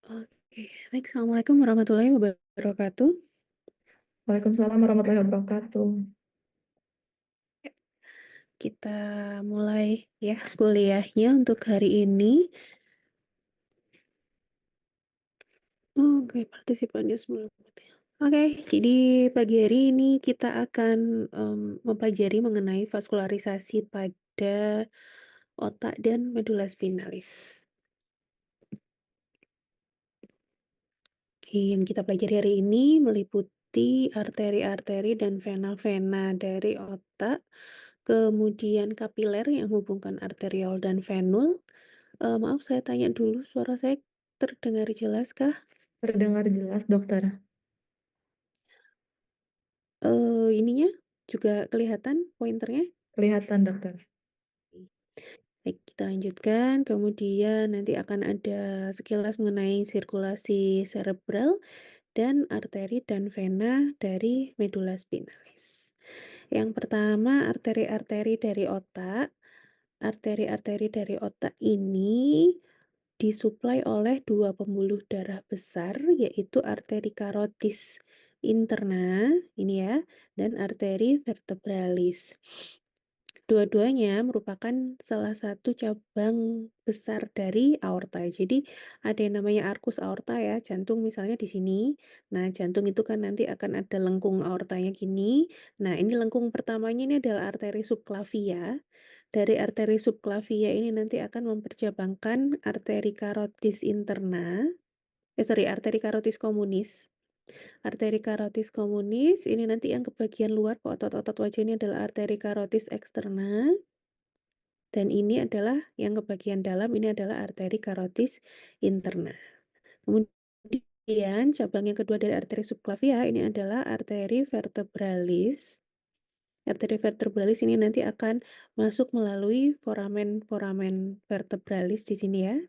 Oke, baik. Assalamualaikum warahmatullahi wabarakatuh. Waalaikumsalam warahmatullahi wabarakatuh. Ya, kita mulai ya kuliahnya untuk hari ini. Oke, partisipannya semua. Oke, jadi pagi hari ini kita akan mempelajari mengenai vaskularisasi pada otak dan medula spinalis. Yang kita pelajari hari ini meliputi arteri-arteri dan vena-vena dari otak, kemudian kapiler yang menghubungkan arteriol dan venul. Maaf saya tanya dulu, suara saya terdengar jelaskah? Terdengar jelas, dokter. Ininya juga kelihatan pointernya? Kelihatan, dokter. Baik, kita lanjutkan. Kemudian nanti akan ada sekilas mengenai sirkulasi serebral dan arteri dan vena dari medula spinalis. Yang pertama, arteri-arteri dari otak. Arteri-arteri dari otak ini disuplai oleh dua pembuluh darah besar, yaitu arteri karotis interna, ini ya, dan arteri vertebralis. Dua-duanya merupakan salah satu cabang besar dari aorta. Jadi ada yang namanya arkus aorta ya, jantung misalnya di sini. Nah, jantung itu kan nanti akan ada lengkung aortanya gini. Nah, ini lengkung pertamanya ini adalah arteri subclavia. Dari arteri subclavia ini nanti akan mempercabangkan arteri karotis interna. Arteri karotis komunis. Arteri karotis komunis ini nanti yang ke bagian luar ke otot-otot wajah ini adalah arteri karotis eksterna. Dan ini adalah yang ke bagian dalam, ini adalah arteri karotis interna. Kemudian cabang yang kedua dari arteri subclavia ini adalah arteri vertebralis. Arteri vertebralis ini nanti akan masuk melalui foramen vertebralis di sini ya.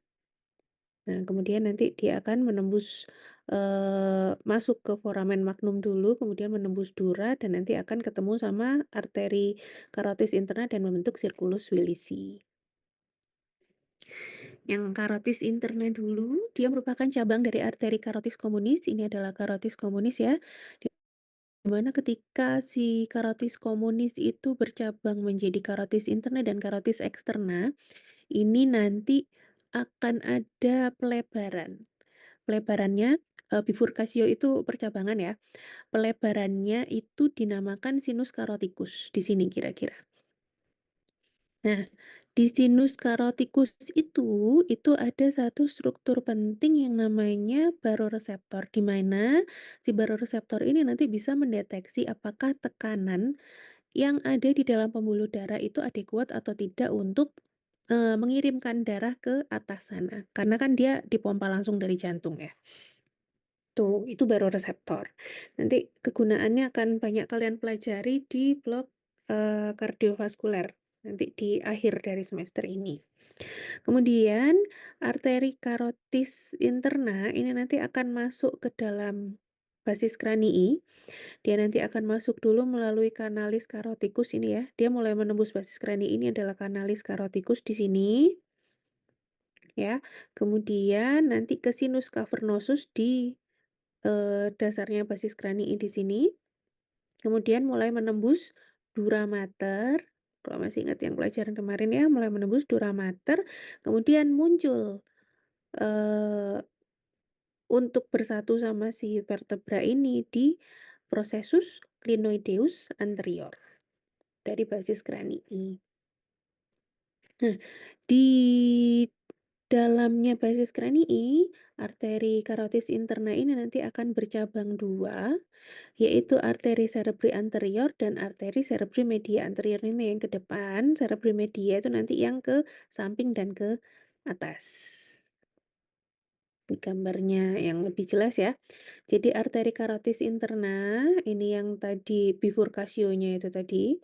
Nah, kemudian nanti dia akan menembus masuk ke foramen magnum dulu, kemudian menembus dura dan nanti akan ketemu sama arteri karotis interna dan membentuk sirkulus Willisi. Yang karotis interna dulu, dia merupakan cabang dari arteri karotis komunis. Ini adalah karotis komunis ya. Dimana ketika si karotis komunis itu bercabang menjadi karotis interna dan karotis eksterna, ini nanti akan ada pelebaran. Pelebarannya, bifurkasio itu percabangan ya. Pelebarannya itu dinamakan sinus karotikus di sini kira-kira. Nah, di sinus karotikus itu ada satu struktur penting yang namanya baroreseptor, di mana si baroreseptor ini nanti bisa mendeteksi apakah tekanan yang ada di dalam pembuluh darah itu adekuat atau tidak untuk mengirimkan darah ke atas sana. Karena kan dia dipompa langsung dari jantung ya. Tuh, itu baroreseptor. Nanti kegunaannya akan banyak kalian pelajari di blok kardiovaskuler nanti di akhir dari semester ini. Kemudian arteri karotis interna ini nanti akan masuk ke dalam basis kranii. Dia nanti akan masuk dulu melalui kanalis karotikus ini ya. Dia mulai menembus basis kranii, ini adalah kanalis karotikus di sini. Ya. Kemudian nanti ke sinus cavernosus di dasarnya basis kranii di sini. Kemudian mulai menembus dura mater. Kalau masih ingat yang pelajaran kemarin ya, mulai menembus dura mater, kemudian muncul untuk bersatu sama si vertebra ini di processus clinoideus anterior dari basis kranii. Nah, di dalamnya basis kranii, arteri karotis interna ini nanti akan bercabang dua, yaitu arteri cerebri anterior dan arteri cerebri media anterior ini yang ke depan, cerebri media itu nanti yang ke samping dan ke atas. Gambarnya yang lebih jelas ya. Jadi arteri karotis interna, ini yang tadi bifurkasionya itu tadi.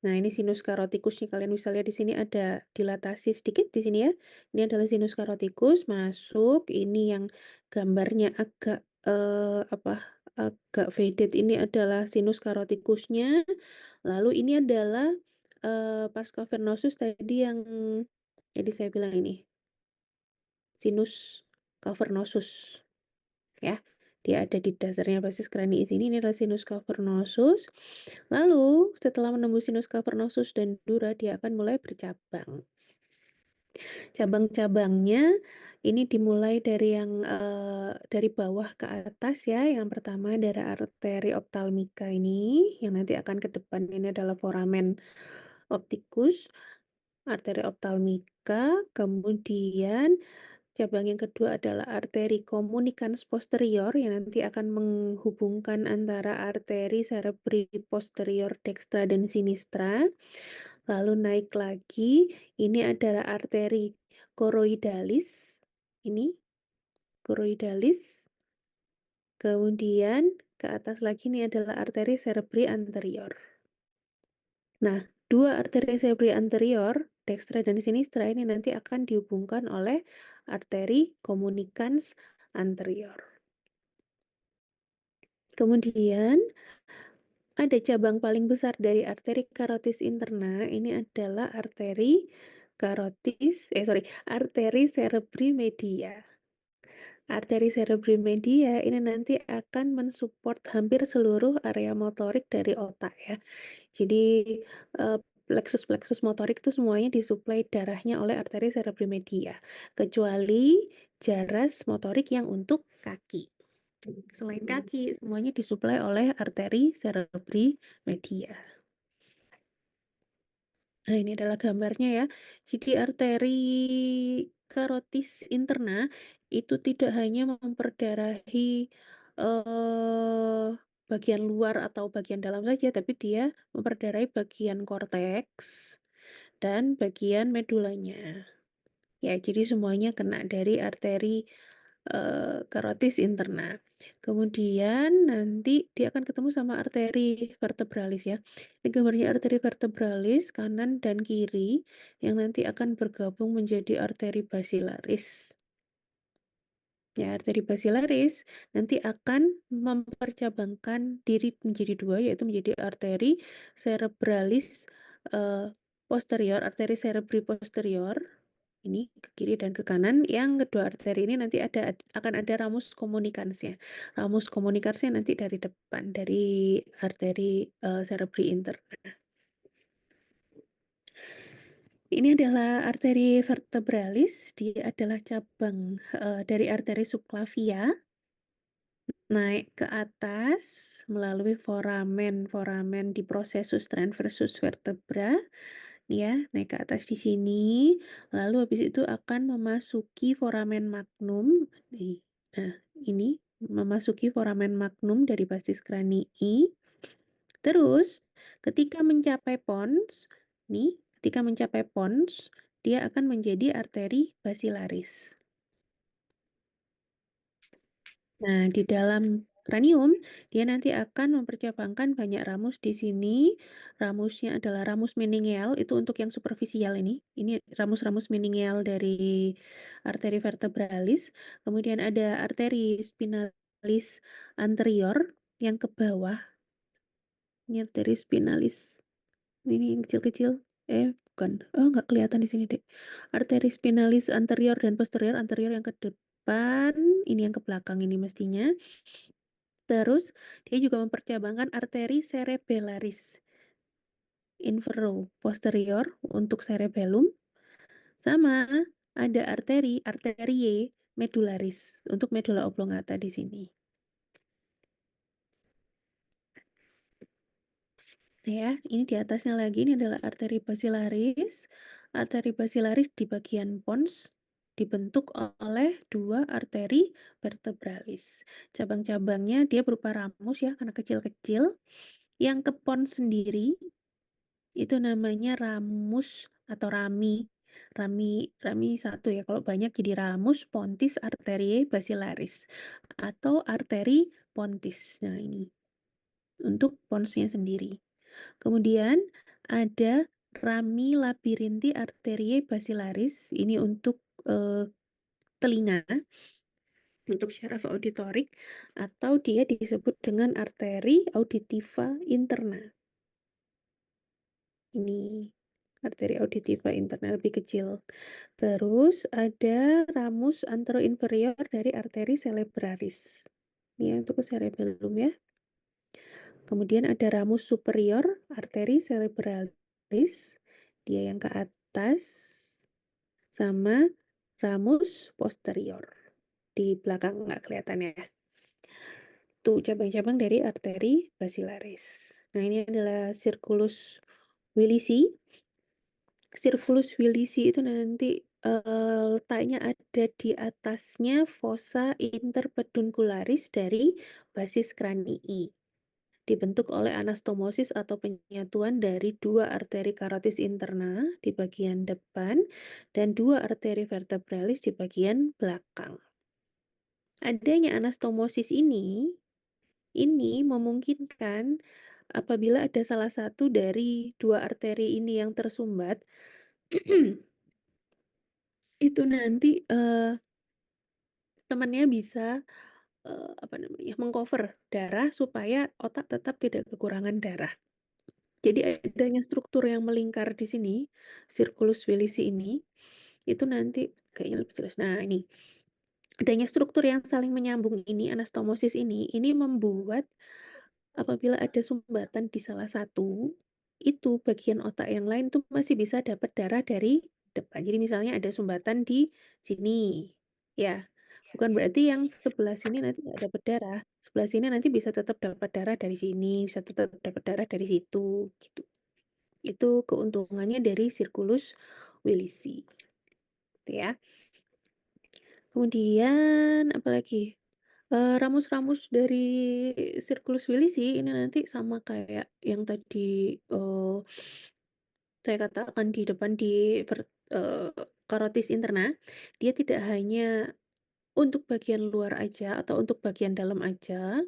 Nah, ini sinus karotikus nih, kalian bisa lihat di sini ada dilatasi sedikit di sini ya. Ini adalah sinus karotikus masuk, ini yang gambarnya agak agak faded ini adalah sinus karotikusnya. Lalu ini adalah pars cavernosus tadi yang jadi saya bilang ini sinus cavernosus ya. Dia ada di dasarnya basis kraniis ini adalah sinus cavernosus. Lalu setelah menembus sinus cavernosus dan dura dia akan mulai bercabang. Cabang-cabangnya ini dimulai dari yang, dari bawah ke atas ya. Yang pertama dari arteri ophthalmica ini, yang nanti akan ke depan ini adalah foramen opticus, arteri ophthalmica, kemudian cabang yang kedua adalah arteri communicans posterior yang nanti akan menghubungkan antara arteri cerebri posterior dextra dan sinistra. Lalu naik lagi, ini adalah arteri choroidalis, ini choroidalis. Kemudian ke atas lagi ini adalah arteri cerebri anterior. Nah, dua arteri cerebri anterior, dextra dan sinistra ini nanti akan dihubungkan oleh arteri communicans anterior. Kemudian ada cabang paling besar dari arteri carotis interna, ini adalah arteri cerebri media. Arteri cerebri media ini nanti akan mensupport hampir seluruh area motorik dari otak ya. Jadi, pleksus-pleksus motorik itu semuanya disuplai darahnya oleh arteri cerebri media, kecuali jaras motorik yang untuk kaki. Selain kaki, semuanya disuplai oleh arteri cerebri media. Nah, ini adalah gambarnya ya. Jadi arteri carotis interna itu tidak hanya memperdarahi, bagian luar atau bagian dalam saja, tapi dia memperdarahi bagian korteks dan bagian medulanya. Ya, jadi semuanya kena dari arteri, carotis interna. Kemudian nanti dia akan ketemu sama arteri vertebralis ya. Ini gambarnya arteri vertebralis kanan dan kiri yang nanti akan bergabung menjadi arteri basilaris. Ya, arteri basilaris nanti akan mempercabangkan diri menjadi dua, yaitu menjadi arteri cerebralis posterior, arteri cerebri posterior, ini ke kiri dan ke kanan. Yang kedua arteri ini nanti akan ada ramus komunikansnya. Ramus komunikansnya nanti dari depan, dari arteri cerebri interna. Ini adalah arteri vertebralis, dia adalah cabang dari arteri subclavia. Naik ke atas melalui foramen di processus transversus vertebra, ya, naik ke atas di sini, lalu habis itu akan memasuki foramen magnum, nah ini memasuki foramen magnum dari basis kranii. Terus ketika mencapai pons, ketika mencapai pons, dia akan menjadi arteri basilaris. Nah, di dalam kranium, dia nanti akan mempercabangkan banyak ramus di sini. Ramusnya adalah ramus meningeal, itu untuk yang superficial ini. Ini ramus-ramus meningeal dari arteri vertebralis. Kemudian ada arteri spinalis anterior yang ke bawah. Ini arteri spinalis. Ini yang kecil-kecil. Bukan. Oh, nggak kelihatan di sini, Dek. Arteri spinalis anterior dan posterior. Anterior yang ke depan, ini yang ke belakang ini mestinya. Terus dia juga mempercabangkan arteri cerebellaris infero-posterior untuk cerebellum, sama ada arterie medullaris untuk medulla oblongata di sini. Ya, ini di atasnya lagi ini adalah arteri basilaris. Arteri basilaris di bagian pons dibentuk oleh dua arteri vertebralis. Cabang-cabangnya dia berupa ramus ya, karena kecil-kecil. Yang ke pons sendiri itu namanya ramus atau rami satu ya, kalau banyak jadi ramus pontis arteriae basilaris atau arteri pontis. Nah, ini untuk ponsnya sendiri. Kemudian ada rami labirinti arteriae basilaris, ini untuk telinga, untuk syaraf auditorik, atau dia disebut dengan arteri auditiva interna. Ini. arteri auditiva interna lebih kecil. Terus ada ramus anteroinferior dari arteri cerebralis. Ini untuk ke cerebellum ya. Kemudian ada ramus superior arteri cerebralis, dia yang ke atas, sama ramus posterior di belakang nggak kelihatan ya. Tuh cabang-cabang dari arteri basilaris. Nah ini adalah circulus Willisi. Circulus Willisi itu nanti letaknya ada di atasnya fossa interpeduncularis dari basis cranii. Dibentuk oleh anastomosis atau penyatuan dari dua arteri karotis interna di bagian depan dan dua arteri vertebralis di bagian belakang. Adanya anastomosis ini memungkinkan apabila ada salah satu dari dua arteri ini yang tersumbat, itu nanti, temannya bisa, apa namanya, meng-cover darah supaya otak tetap tidak kekurangan darah. Jadi adanya struktur yang melingkar di sini, circulus Willisi ini, itu nanti kayaknya lebih jelas. Nah ini, adanya struktur yang saling menyambung ini, anastomosis ini membuat apabila ada sumbatan di salah satu, itu bagian otak yang lain tuh masih bisa dapat darah dari depan. Jadi misalnya ada sumbatan di sini, ya, bukan berarti yang sebelah sini nanti nggak dapat darah, sebelah sini nanti bisa tetap dapat darah dari sini, bisa tetap dapat darah dari situ, gitu. Itu keuntungannya dari circulus Willisi, gitu ya. Kemudian apalagi? Ramus-ramus dari Circulus Willisi ini nanti sama kayak yang tadi, saya katakan di depan di karotis interna, dia tidak hanya untuk bagian luar aja atau untuk bagian dalam aja,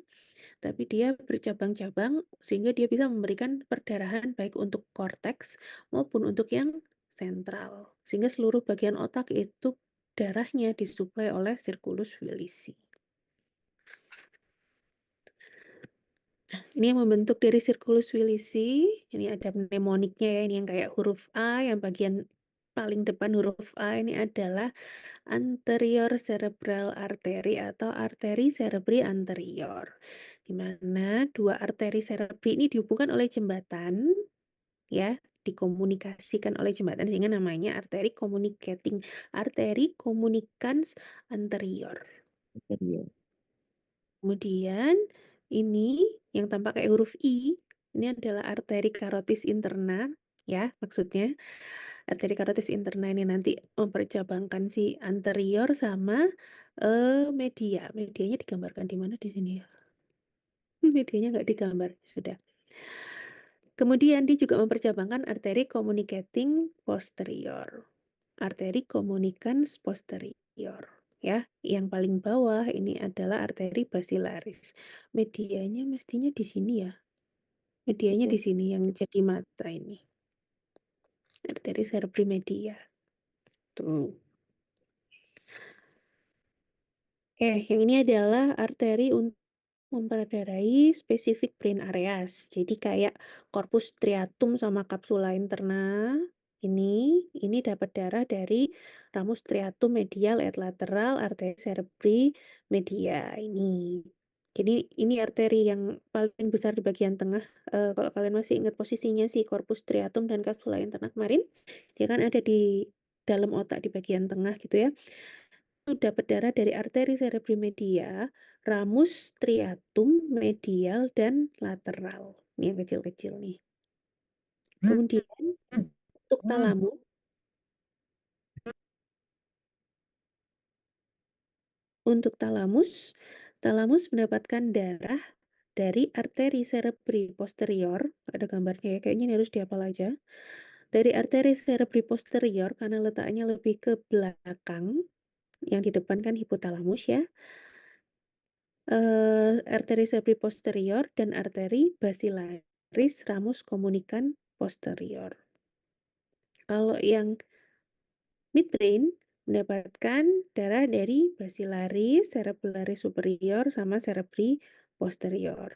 tapi dia bercabang-cabang sehingga dia bisa memberikan perdarahan baik untuk korteks maupun untuk yang sentral. Sehingga seluruh bagian otak itu darahnya disuplai oleh Circulus Willisi. Ini yang membentuk dari circulus Willisi, ini ada mnemoniknya ya, ini yang kayak huruf A, yang bagian paling depan huruf A ini adalah anterior cerebral artery atau arteri cerebri anterior. Di mana dua arteri cerebri ini dihubungkan oleh jembatan, ya, dikomunikasikan oleh jembatan sehingga namanya arteri communicating, arteri communicans anterior. Kemudian ini yang tampak kayak huruf I, ini adalah arteri karotis interna ya maksudnya. Arteri karotis interna ini nanti mempercabangkan si anterior sama, media. Medianya digambarkan di mana di sini ya? Medianya nggak digambar, sudah. Kemudian dia juga mempercabangkan arteri communicating posterior. Arteri communicans posterior, ya. Yang paling bawah ini adalah arteri basilaris. Medianya mestinya di sini ya. Medianya di sini yang jadi mata ini. Arteri cerebri media. Tuh. Oke, yang ini adalah arteri untuk memperdarai spesifik brain areas. Jadi kayak corpus striatum sama capsula interna ini dapat darah dari ramus striatum medial et lateral arteri cerebri media ini. Jadi ini arteri yang paling besar di bagian tengah. Kalau kalian masih ingat posisinya si corpus striatum dan capsula interna kemarin, dia kan ada di dalam otak di bagian tengah gitu ya. Itu dapat darah dari arteri cerebri media, ramus striatum medial dan lateral. Ini yang kecil-kecil nih. Kemudian untuk talamus mendapatkan darah dari arteri cerebri posterior, ada gambarnya ya, kayaknya ini harus dihafal aja. Dari arteri cerebri posterior karena letaknya lebih ke belakang, yang di depan kan hipotalamus ya. Arteri cerebri posterior dan arteri basilaris ramus communicans posterior. Kalau yang midbrain mendapatkan darah dari basilaris, cerebralis superior, sama cerebri posterior.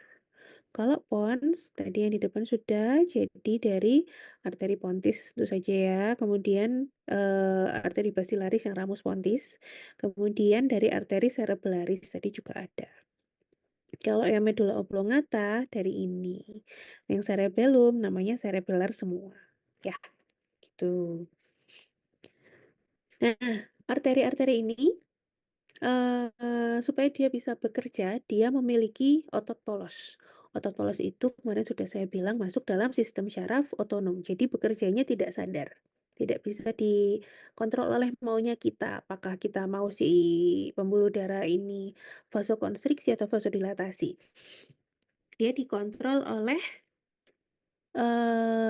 Kalau pons, tadi yang di depan sudah, jadi dari arteri pontis itu saja ya, kemudian, arteri basilaris yang ramus pontis, kemudian dari arteri cerebellaris tadi juga ada. Kalau yang medulla oblongata dari ini, yang cerebellum namanya cerebellar semua, ya gitu. Nah, arteri-arteri ini, supaya dia bisa bekerja, dia memiliki otot polos. Otot polos itu kemarin sudah saya bilang masuk dalam sistem syaraf otonom, jadi bekerjanya tidak sadar, tidak bisa dikontrol oleh maunya kita, apakah kita mau si pembuluh darah ini vasokonstriksi atau vasodilatasi. Dia dikontrol oleh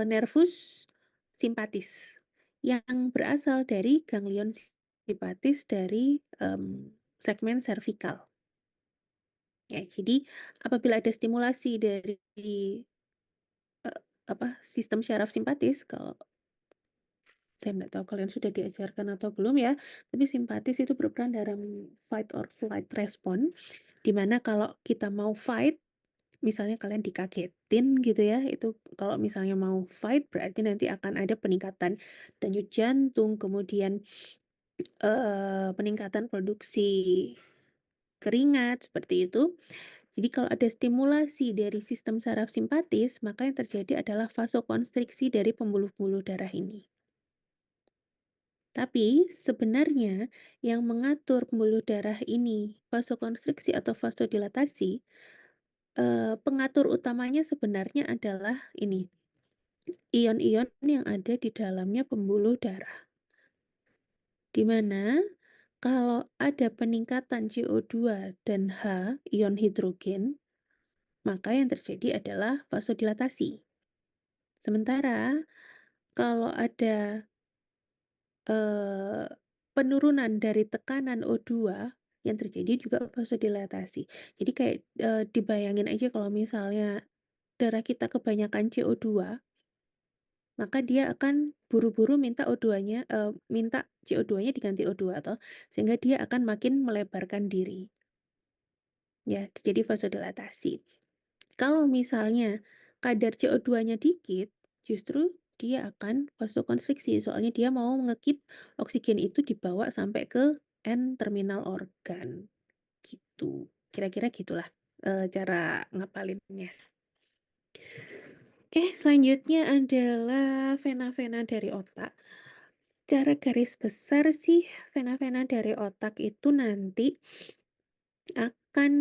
nervus simpatis yang berasal dari ganglion simpatis dari, segmen servikal. Ya, jadi apabila ada stimulasi dari, sistem syaraf simpatis, kalau saya nggak tahu kalian sudah diajarkan atau belum ya, tapi simpatis itu berperan dalam fight or flight response, di mana kalau kita mau fight, misalnya kalian dikagetin gitu ya, itu kalau misalnya mau fight berarti nanti akan ada peningkatan denyut jantung, kemudian, peningkatan produksi keringat, seperti itu. Jadi kalau ada stimulasi dari sistem saraf simpatis, maka yang terjadi adalah vasokonstriksi dari pembuluh-pembuluh darah ini. Tapi sebenarnya yang mengatur pembuluh darah ini vasokonstriksi atau vasodilatasi, pengatur utamanya sebenarnya adalah ini, ion-ion yang ada di dalamnya pembuluh darah. Di mana kalau ada peningkatan CO2 dan H, ion hidrogen, maka yang terjadi adalah vasodilatasi. Sementara kalau ada, eee, penurunan dari tekanan O2, yang terjadi juga vasodilatasi. Jadi kayak, dibayangin aja kalau misalnya darah kita kebanyakan CO2, maka dia akan buru-buru minta O2-nya, minta CO2-nya diganti O2 toh, sehingga dia akan makin melebarkan diri, ya, jadi vasodilatasi. Kalau misalnya kadar CO2-nya dikit, justru dia akan vasokonstriksi, soalnya dia mau oksigen itu dibawa sampai ke N terminal organ, gitu. Kira-kira gitulah, cara ngapalinnya. Oke, selanjutnya adalah vena-vena dari otak. Cara garis besar sih, vena-vena dari otak itu nanti akan,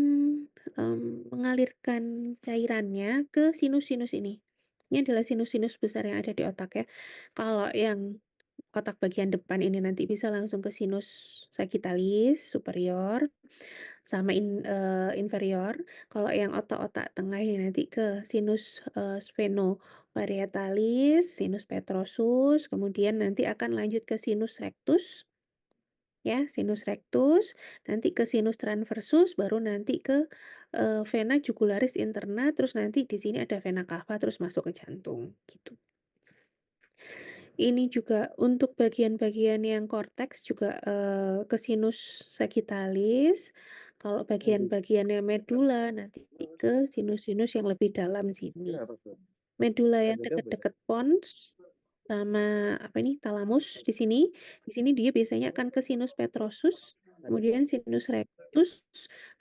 mengalirkan cairannya ke sinus-sinus ini. Ini adalah sinus-sinus besar yang ada di otak ya. Kalau yang otak bagian depan ini nanti bisa langsung ke sinus sagittalis superior sama inferior. Kalau yang otak-otak tengah ini nanti ke sinus, sphenoparietalis, sinus petrosus, kemudian nanti akan lanjut ke sinus rectus. Ya, sinus rectus, nanti ke sinus transversus, baru nanti ke, vena jugularis interna, terus nanti di sini ada vena cava, terus masuk ke jantung, gitu. Ini juga untuk bagian-bagian yang korteks juga, ke sinus sagittalis, kalau bagian-bagian yang medula nanti ke sinus-sinus yang lebih dalam sini. Medula yang deket-deket pons, sama apa ini, thalamus di sini dia biasanya akan ke sinus petrosus, kemudian sinus rectus,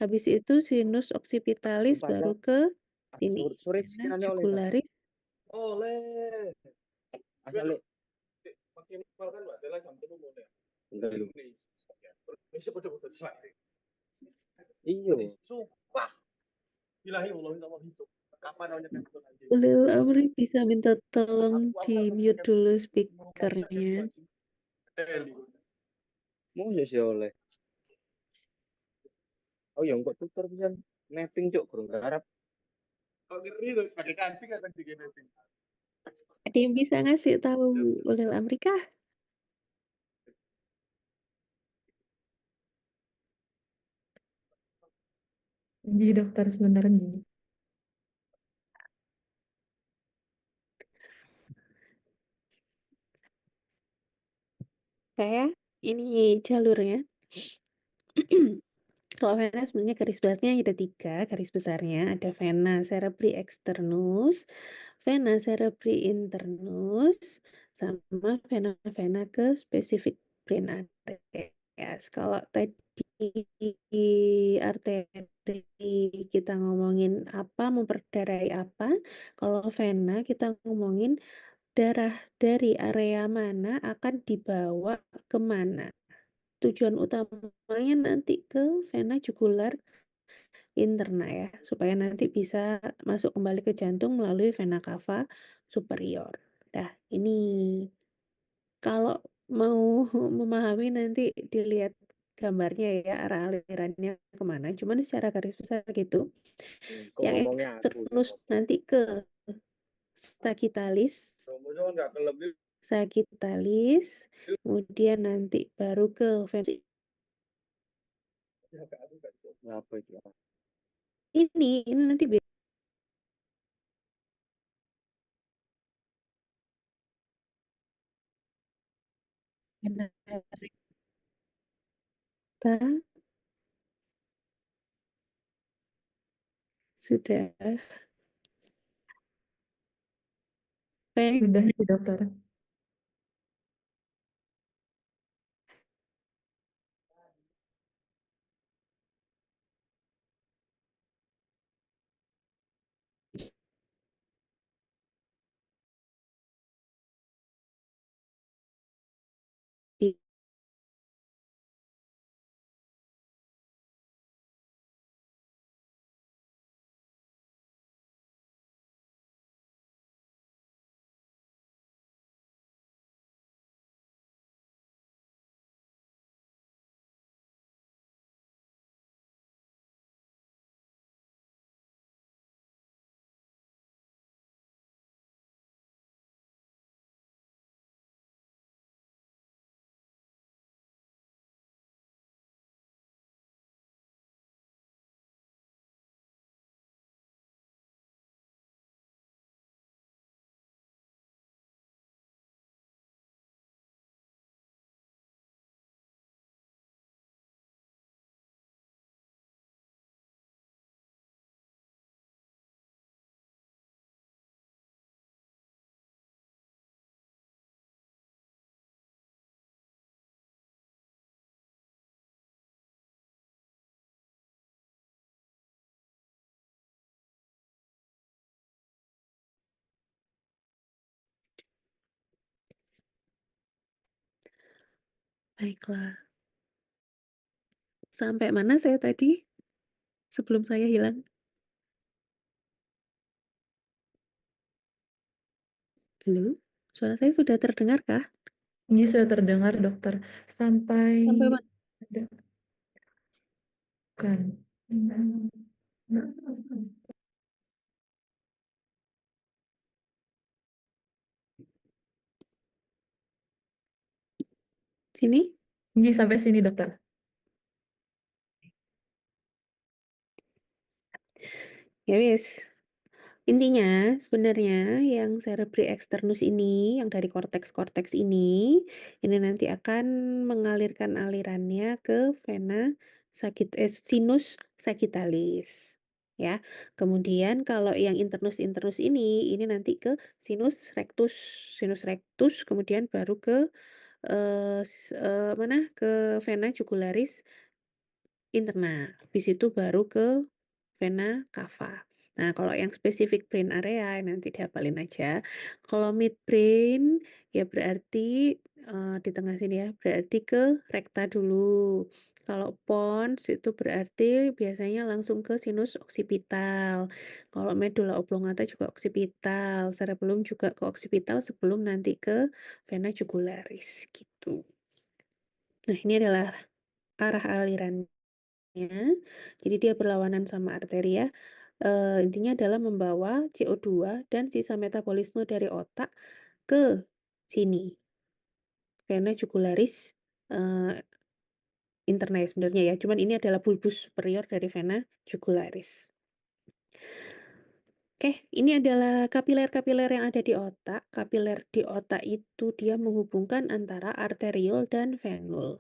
habis itu sinus occipitalis, baru ke sini, vena jugularis. Ulil Amri bisa minta tolong di-mute dulu speakernya. Mosok sih oleh. Oh ya engko tutor pisan mapping cuk kurang garap. Ada yang bisa ngasih tahu Ulil Amri kah? Ji dokter sebentar Ji. Saya ini jalurnya. Kalau vena sebenarnya garis besarnya ada 3 garis besarnya, ada vena cerebri externus, vena cerebri internus, sama vena-vena ke specific brain areas. Kalau tadi arteri kita ngomongin apa, memperdarai apa, kalau vena kita ngomongin darah dari area mana akan dibawa ke mana. Tujuan utamanya nanti ke vena jugular interna ya, supaya nanti bisa masuk kembali ke jantung melalui vena cava superior. Nah, ini kalau mau memahami nanti dilihat gambarnya ya, arah alirannya kemana. Cuman secara garis besar gitu. Kok Yang ngomongnya aku sih eksternus ngopo. nanti ke sagittalis, Kamu kan nggak kelebih. sagittalis, kemudian nanti baru ke vena Ngapa itu? ini nanti vena recta sudah. Sudah sih dokter. Baiklah. Sampai mana saya tadi? Sebelum saya hilang? Halo? Suara saya sudah terdengarkah? Ini sudah terdengar dokter. Sampai Sampai mana? ada kan. Sini? Ini sampai sini dokter. Ya wis. Intinya sebenarnya yang cerebri externus ini, yang dari korteks-korteks ini nanti akan mengalirkan alirannya ke vena sinus sagittalis. Ya. Kemudian kalau yang internus-internus ini nanti ke sinus rectus kemudian baru ke mana? Ke vena jugularis interna, habis itu baru ke vena cava. Nah, kalau yang spesifik brain area nanti dihafalin aja. Kalau midbrain ya berarti, di tengah sini ya, berarti ke rekta dulu. Kalau pons itu berarti biasanya langsung ke sinus oksipital. Kalau medula oblongata juga oksipital, cerebellum juga ke oksipital sebelum nanti ke vena jugularis, gitu. Nah, ini adalah arah aliran. Jadi dia berlawanan sama arteri ya, intinya adalah membawa CO2 dan sisa metabolisme dari otak ke sini, vena jugularis, eee, interna ya sebenarnya ya, cuman ini adalah bulbus superior dari vena jugularis. Oke, ini adalah kapiler-kapiler yang ada di otak. Kapiler di otak itu dia menghubungkan antara arteriol dan venul.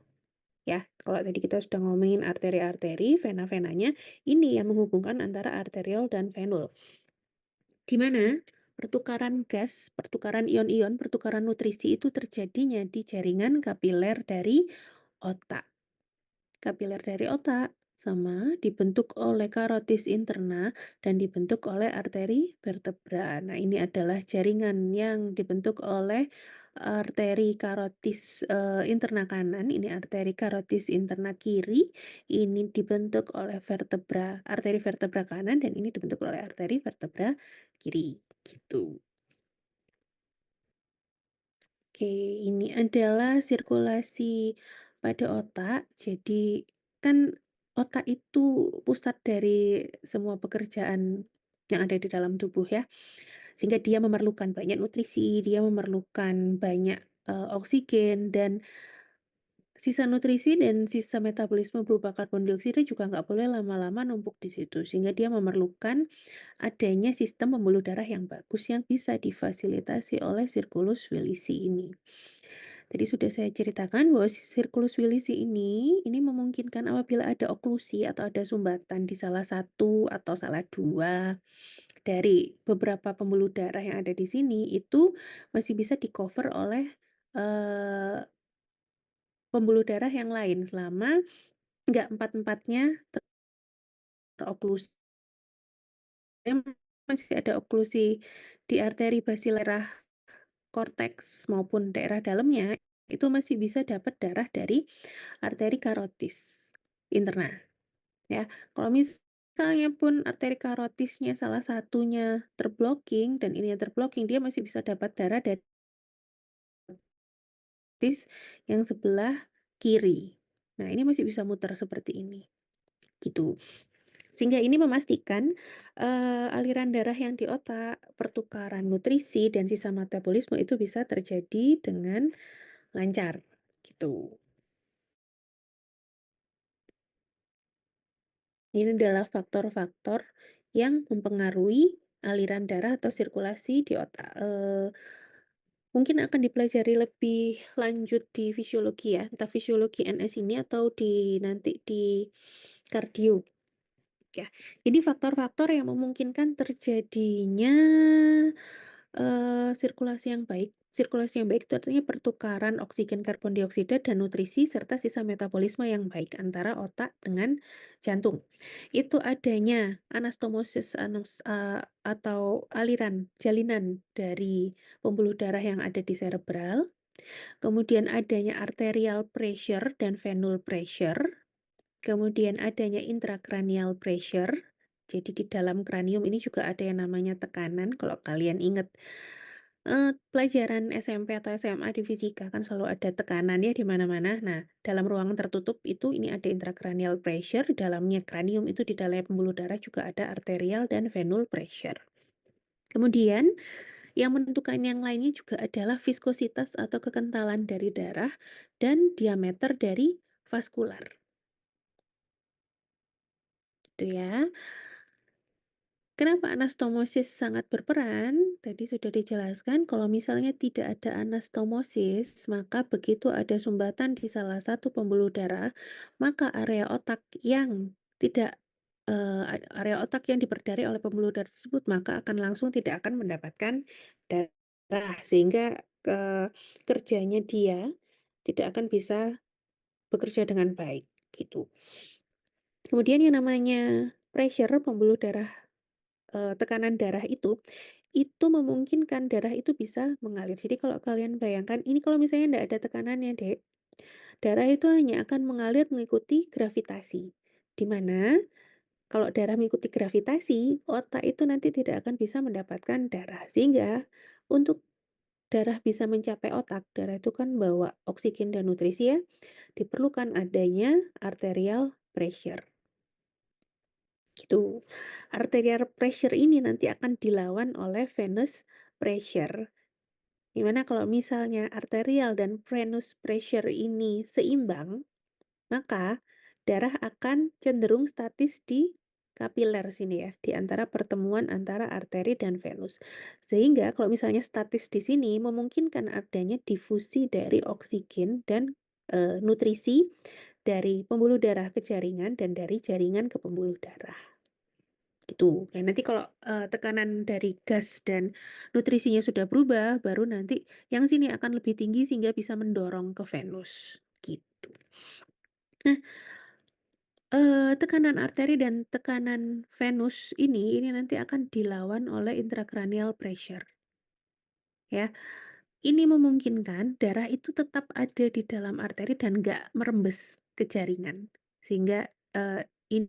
ya. Kalau tadi kita sudah ngomongin arteri-arteri, vena-venanya, ini yang menghubungkan antara arteriol dan venul. Di mana pertukaran gas, pertukaran ion-ion, pertukaran nutrisi itu terjadinya di jaringan kapiler dari otak. Kapiler dari otak sama dibentuk oleh karotis interna dan dibentuk oleh arteri vertebra. Nah, ini adalah jaringan yang dibentuk oleh arteri karotis interna kanan, ini arteri karotis interna kiri, ini dibentuk oleh vertebra, arteri vertebra kanan, dan ini dibentuk oleh arteri vertebra kiri, gitu. Oke, ini adalah sirkulasi pada otak. Jadi, kan otak itu pusat dari semua pekerjaan yang ada di dalam tubuh ya. Sehingga dia memerlukan banyak nutrisi, dia memerlukan banyak oksigen, dan sisa nutrisi dan sisa metabolisme berupa karbon dioksida juga nggak boleh lama-lama numpuk di situ. Sehingga dia memerlukan adanya sistem pembuluh darah yang bagus yang bisa difasilitasi oleh sirkulus Willisi ini. Tadi sudah saya ceritakan bahwa sirkulus Willisi ini memungkinkan apabila ada oklusi atau ada sumbatan di salah satu atau salah dua dari beberapa pembuluh darah yang ada di sini, itu masih bisa di-cover oleh eee, pembuluh darah yang lain selama nggak empat-empatnya terokklusi. Masih ada oklusi di arteri basilerah korteks maupun daerah dalamnya, itu masih bisa dapat darah dari arteri karotis interna, ya. Kalau misalnya pun arteri karotisnya salah satunya terblocking dan ini yang terblocking, dia masih bisa dapat darah dari karotis yang sebelah kiri. Nah, ini masih bisa muter seperti ini, gitu. Sehingga ini memastikan, aliran darah yang di otak, pertukaran nutrisi, dan sisa metabolisme itu bisa terjadi dengan lancar, gitu. Ini adalah faktor-faktor yang mempengaruhi aliran darah atau sirkulasi di otak. Mungkin akan dipelajari lebih lanjut di fisiologi ya, entah fisiologi NS ini atau nanti di kardio. Ya, jadi faktor-faktor yang memungkinkan terjadinya, sirkulasi yang baik. Sirkulasi yang baik itu artinya pertukaran oksigen, karbon dioksida, dan nutrisi serta sisa metabolisme yang baik antara otak dengan jantung. Itu adanya anastomosis atau aliran jalinan dari pembuluh darah yang ada di cerebral, kemudian adanya arterial pressure dan venule pressure. Kemudian adanya intracranial pressure. Jadi di dalam kranium ini juga ada yang namanya tekanan. Kalau kalian ingat pelajaran SMP atau SMA di fisika kan selalu ada tekanan ya di mana-mana. Nah, dalam ruangan tertutup itu ini ada intracranial pressure, di dalamnya kranium itu di dalamnya pembuluh darah juga ada arterial dan venule pressure. Kemudian yang menentukan yang lainnya juga adalah viskositas atau kekentalan dari darah dan diameter dari vaskular. Gitu ya. Kenapa anastomosis sangat berperan? Tadi sudah dijelaskan kalau misalnya tidak ada anastomosis, maka begitu ada sumbatan di salah satu pembuluh darah, maka area otak yang tidak area otak yang diperdari oleh pembuluh darah tersebut, maka akan langsung tidak akan mendapatkan darah sehingga kerjanya dia tidak akan bisa bekerja dengan baik, gitu. Kemudian yang namanya pressure pembuluh darah, tekanan darah itu memungkinkan darah itu bisa mengalir. Jadi kalau kalian bayangkan, ini kalau misalnya nggak ada tekanannya, Dek, darah itu hanya akan mengalir mengikuti gravitasi. Di mana kalau darah mengikuti gravitasi, otak itu nanti tidak akan bisa mendapatkan darah. Sehingga untuk darah bisa mencapai otak, darah itu kan bawa oksigen dan nutrisi ya, diperlukan adanya arterial pressure. Gitu. Arterial pressure ini nanti akan dilawan oleh venous pressure. Dimana kalau misalnya arterial dan venous pressure ini seimbang, maka darah akan cenderung statis di kapiler sini ya, di antara pertemuan antara arteri dan venus. Sehingga kalau misalnya statis di sini memungkinkan adanya difusi dari oksigen dan nutrisi dari pembuluh darah ke jaringan dan dari jaringan ke pembuluh darah, gitu. Nah, nanti kalau, tekanan dari gas dan nutrisinya sudah berubah, baru nanti yang sini akan lebih tinggi sehingga bisa mendorong ke venus, gitu. Nah, tekanan arteri dan tekanan venus ini nanti akan dilawan oleh intracranial pressure, ya. Ini memungkinkan darah itu tetap ada di dalam arteri dan nggak merembes ke jaringan, sehingga, ini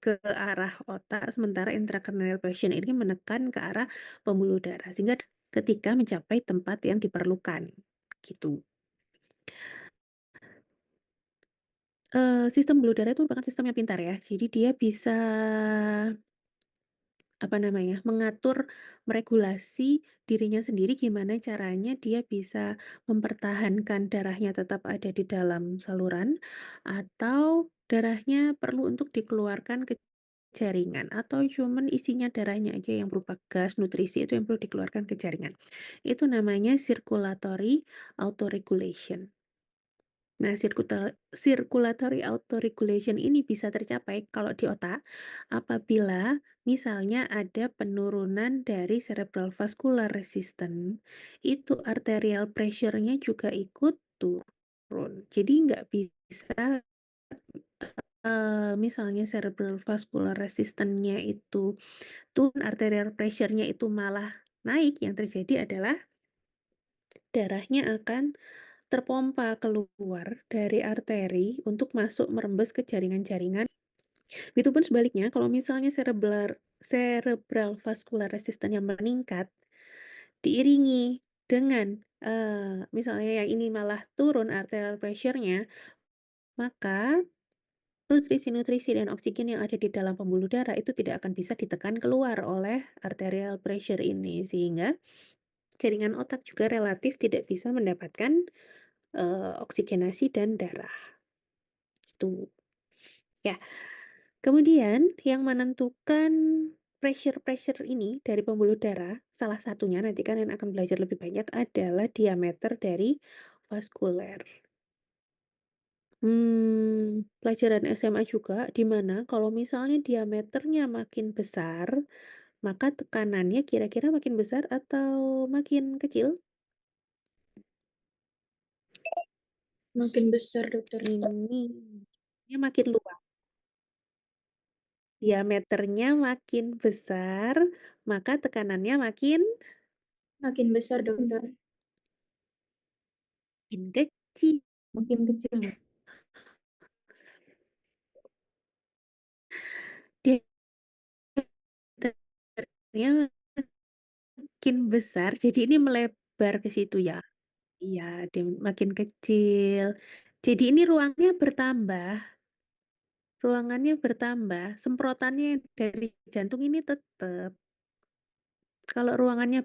ke arah otak, sementara intracranial pressure ini menekan ke arah pembuluh darah, sehingga ketika mencapai tempat yang diperlukan, gitu. Sistem pembuluh darah itu merupakan sistem yang pintar ya, jadi dia bisa apa namanya, mengatur, meregulasi dirinya sendiri gimana caranya dia bisa mempertahankan darahnya tetap ada di dalam saluran, atau darahnya perlu untuk dikeluarkan ke jaringan, atau cuman isinya darahnya aja yang berupa gas, nutrisi itu yang perlu dikeluarkan ke jaringan. Itu namanya circulatory autoregulation. Nah, circulatory autoregulation ini bisa tercapai kalau di otak apabila misalnya ada penurunan dari cerebral vascular resistance, itu arterial pressure-nya juga ikut turun. Jadi nggak bisa, misalnya cerebral vascular resistance-nya itu turun, arterial pressure-nya itu malah naik, yang terjadi adalah darahnya akan terpompa keluar dari arteri untuk masuk merembes ke jaringan-jaringan. Begitupun sebaliknya, kalau misalnya cerebral vascular resistance yang meningkat, diiringi dengan, misalnya yang ini malah turun arterial pressure-nya, maka nutrisi-nutrisi dan oksigen yang ada di dalam pembuluh darah itu tidak akan bisa ditekan keluar oleh arterial pressure ini, sehingga jaringan otak juga relatif tidak bisa mendapatkan, oksigenasi dan darah, gitu. Ya, kemudian yang menentukan pressure-pressure ini dari pembuluh darah, salah satunya nanti kalian akan belajar lebih banyak adalah diameter dari vaskuler. Pelajaran SMA juga, di mana kalau misalnya diameternya makin besar, maka tekanannya kira-kira makin besar atau makin kecil? Makin besar, Dokter. Ini makin luas. Diameternya makin besar, maka tekanannya makin Makin besar, Dokter. kecil. Makin kecil, Dok. Diameternya makin besar, jadi ini melebar ke situ ya? Iya, dia makin kecil. Jadi ini ruangannya bertambah, semprotannya yang dari jantung ini tetap. Kalau ruangannya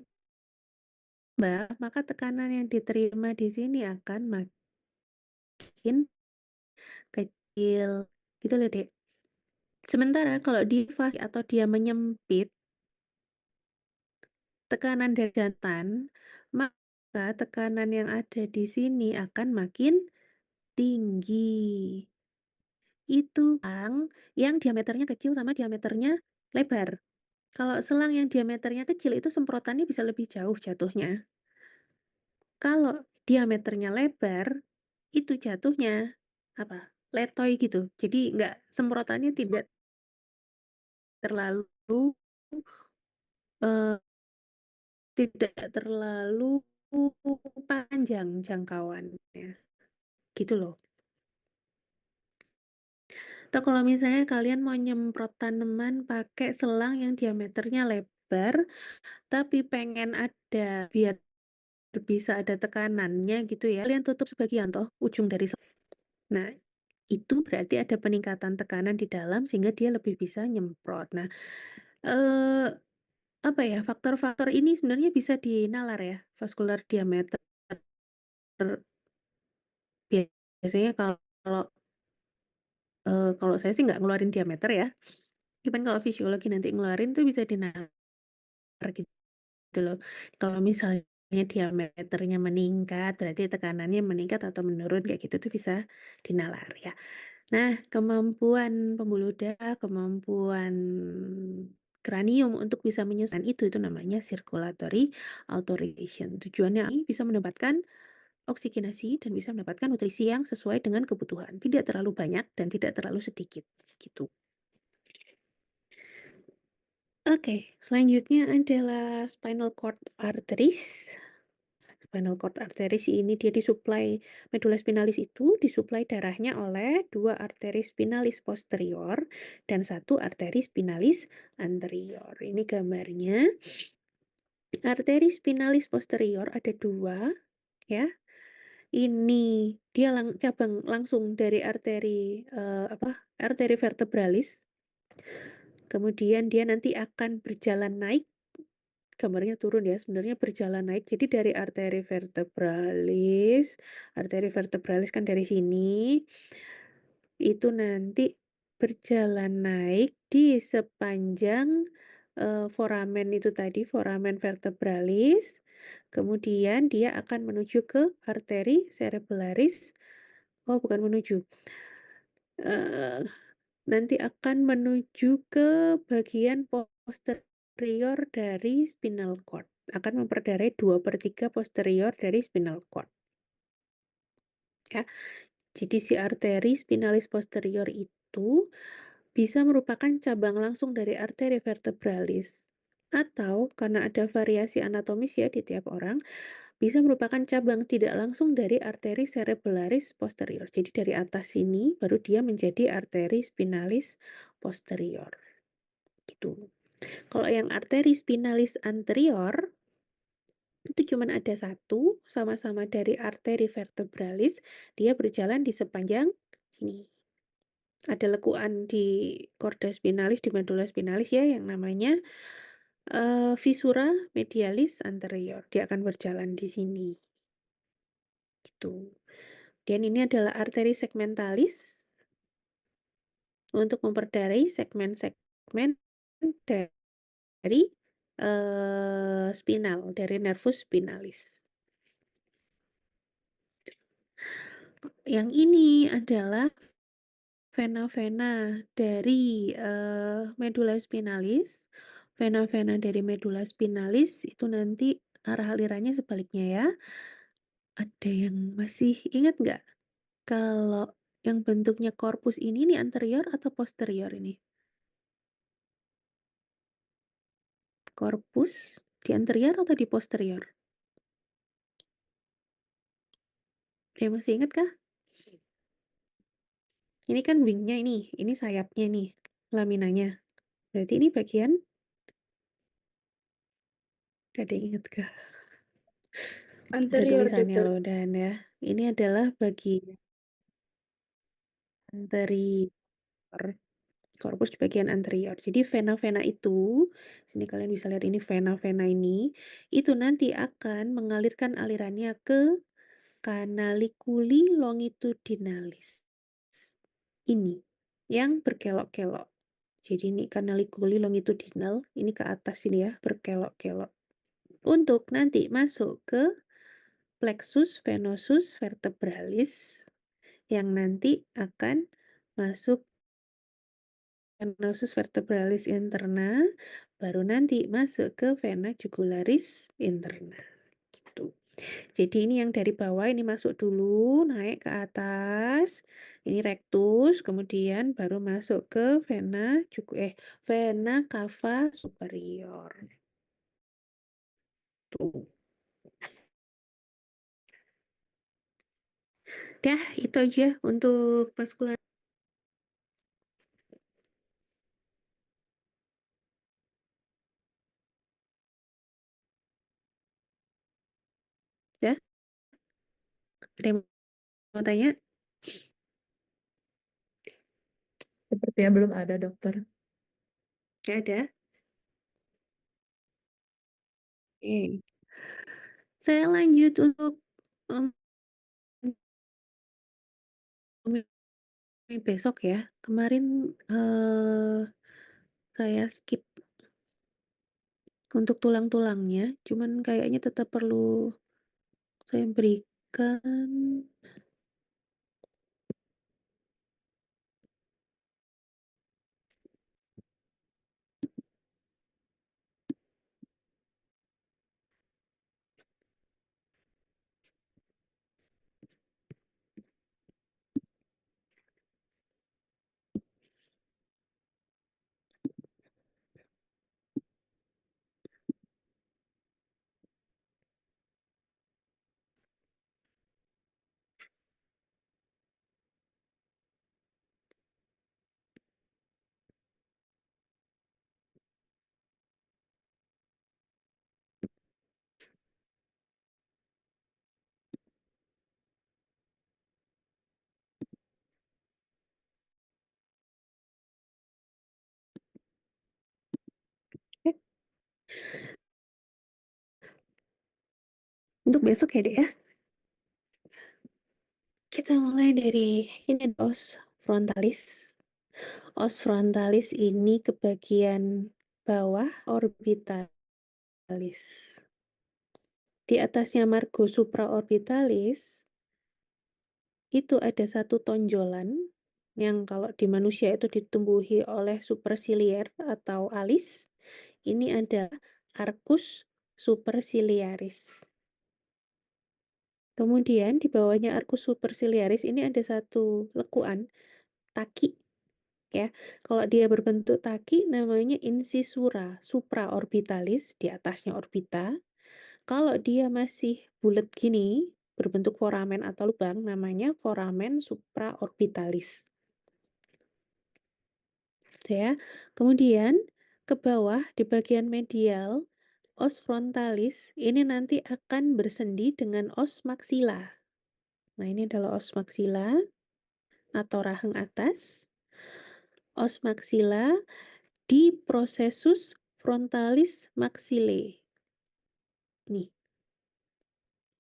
maka tekanan yang diterima di sini akan makin kecil, gitu loh, Dek. Sementara kalau device atau dia menyempit, tekanan dari jantan, maka tekanan yang ada di sini akan makin tinggi. Itu selang yang diameternya kecil sama diameternya lebar. Kalau selang yang diameternya kecil itu semprotannya bisa lebih jauh jatuhnya. Kalau diameternya lebar, itu jatuhnya apa, letoy gitu. Jadi nggak semprotannya tidak terlalu, eee, tidak terlalu panjang jangkauannya, gitu loh. Atau kalau misalnya kalian mau nyemprot tanaman pakai selang yang diameternya lebar, tapi pengen ada biar bisa ada tekanannya gitu ya, kalian tutup sebagian toh ujung dari nah, itu berarti ada peningkatan tekanan di dalam sehingga dia lebih bisa nyemprot. Nah, eee, apa ya, faktor-faktor ini sebenarnya bisa dinalar ya, vascular diameter. Biasanya kalau, kalau saya sih nggak ngeluarin diameter ya, cuman kalau fisiologi nanti ngeluarin tuh bisa dinalar gitu loh. Kalau misalnya diameternya meningkat, berarti tekanannya meningkat atau menurun kayak gitu tuh bisa dinalar ya. Nah, kemampuan pembuluh darah, kemampuan kranium untuk bisa menyesuaikan itu namanya circulatory alteration. Tujuannya bisa mendapatkan oksigenasi dan bisa mendapatkan nutrisi yang sesuai dengan kebutuhan, tidak terlalu banyak dan tidak terlalu sedikit, gitu. Oke, selanjutnya adalah spinal cord arteries. Spinal cord arteries ini dia disuplai medula spinalis itu disuplai darahnya oleh 2 arteri spinalis posterior dan 1 arteri spinalis anterior. Ini gambarnya. Arteri spinalis posterior ada 2 ya. Ini dia cabang langsung dari arteri, arteri vertebralis. Kemudian dia nanti akan berjalan naik, gambarnya turun ya, sebenarnya berjalan naik. Jadi dari arteri vertebralis kan dari sini, itu nanti berjalan naik di sepanjang, foramen itu tadi, foramen vertebralis, kemudian dia akan menuju ke arteri cerebellaris, oh bukan menuju, eee, nanti akan menuju ke bagian posterior dari spinal cord, akan memperdarai 2/3 posterior dari spinal cord, ya. Jadi si arteri spinalis posterior itu bisa merupakan cabang langsung dari arteri vertebralis atau karena ada variasi anatomis ya di tiap orang, bisa merupakan cabang tidak langsung dari arteri cerebellaris posterior. Jadi dari atas sini baru dia menjadi arteri spinalis posterior, gitu. Kalau yang arteri spinalis anterior itu cuman ada satu, sama-sama dari arteri vertebralis, dia berjalan di sepanjang sini. Ada lekuan di korda spinalis, di medula spinalis ya yang namanya, viscera medialis anterior. Dia akan berjalan di sini, gitu. Dan ini adalah arteri segmentalis untuk memperdarai segmen-segmen dari, spinal, dari nervus spinalis. Yang ini adalah vena-vena dari, medula spinalis. Vena-vena dari medula spinalis itu nanti arah alirannya sebaliknya ya. Ada yang masih ingat nggak kalau yang bentuknya korpus ini nih anterior atau posterior ini? Korpus di anterior atau di posterior? Ada yang masih ingat kah? Ini kan wing-nya ini sayapnya nih, laminanya. Berarti ini bagian nggak ada yang ingat kah? Ada Anterior, tulisannya dokter. loh Dan ya. Ini adalah bagian anterior, korpus di bagian anterior. Jadi vena-vena itu, sini kalian bisa lihat ini vena-vena ini, itu nanti akan mengalirkan alirannya ke canaliculi longitudinalis. Ini, yang berkelok-kelok. Jadi ini canaliculi longitudinal, ini ke atas ini ya, berkelok-kelok. Untuk nanti masuk ke plexus venosus vertebralis yang nanti akan masuk venosus vertebralis interna, baru nanti masuk ke vena jugularis interna, gitu. Jadi ini yang dari bawah ini masuk dulu, naik ke atas, ini rectus, kemudian baru masuk ke vena cava superior. Tuh. Dah, itu aja untuk vaskular ya. Ada yang mau tanya? Sepertinya belum ada, dokter. Nggak ada? Oke. Saya lanjut untuk um, besok ya. Kemarin saya skip untuk tulang-tulangnya, cuman kayaknya tetap perlu saya berikan. Oke, untuk besok ya, Dek, ya. Kita mulai dari ini os frontalis. Os frontalis ini ke bagian bawah orbitalis. Di atasnya margo supraorbitalis itu ada satu tonjolan yang kalau di manusia itu ditumbuhi oleh superciliar atau alis. Ini ada arcus superciliaris. Kemudian di bawahnya arcus superciliaris ini ada satu lekuan, taki. Ya, kalau dia berbentuk taki namanya incisura supraorbitalis, di atasnya orbita. Kalau dia masih bulat gini, berbentuk foramen atau lubang, namanya foramen supraorbitalis. Gitu ya. Kemudian ke bawah di bagian medial, os frontalis ini nanti akan bersendi dengan os maxilla. Nah, ini adalah os maxilla atau rahang atas. Os maxilla di processus frontalis maxillae. Nih,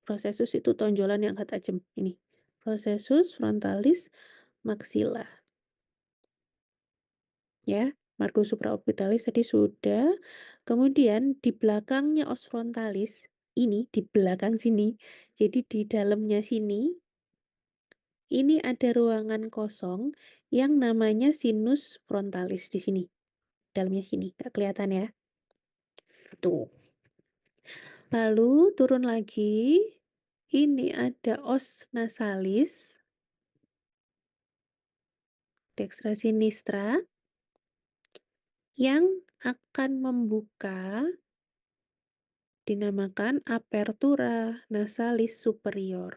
processus itu tonjolan yang agak tajam. Ini, processus frontalis maxilla. Ya, margo supraorbitalis tadi sudah. Kemudian di belakangnya os frontalis, ini di belakang sini, jadi di dalamnya sini, ini ada ruangan kosong yang namanya sinus frontalis di sini. Dalamnya sini, nggak kelihatan ya. Tuh. Lalu turun lagi, ini ada os nasalis, dextra sinistra, yang akan membuka, dinamakan apertura nasalis superior.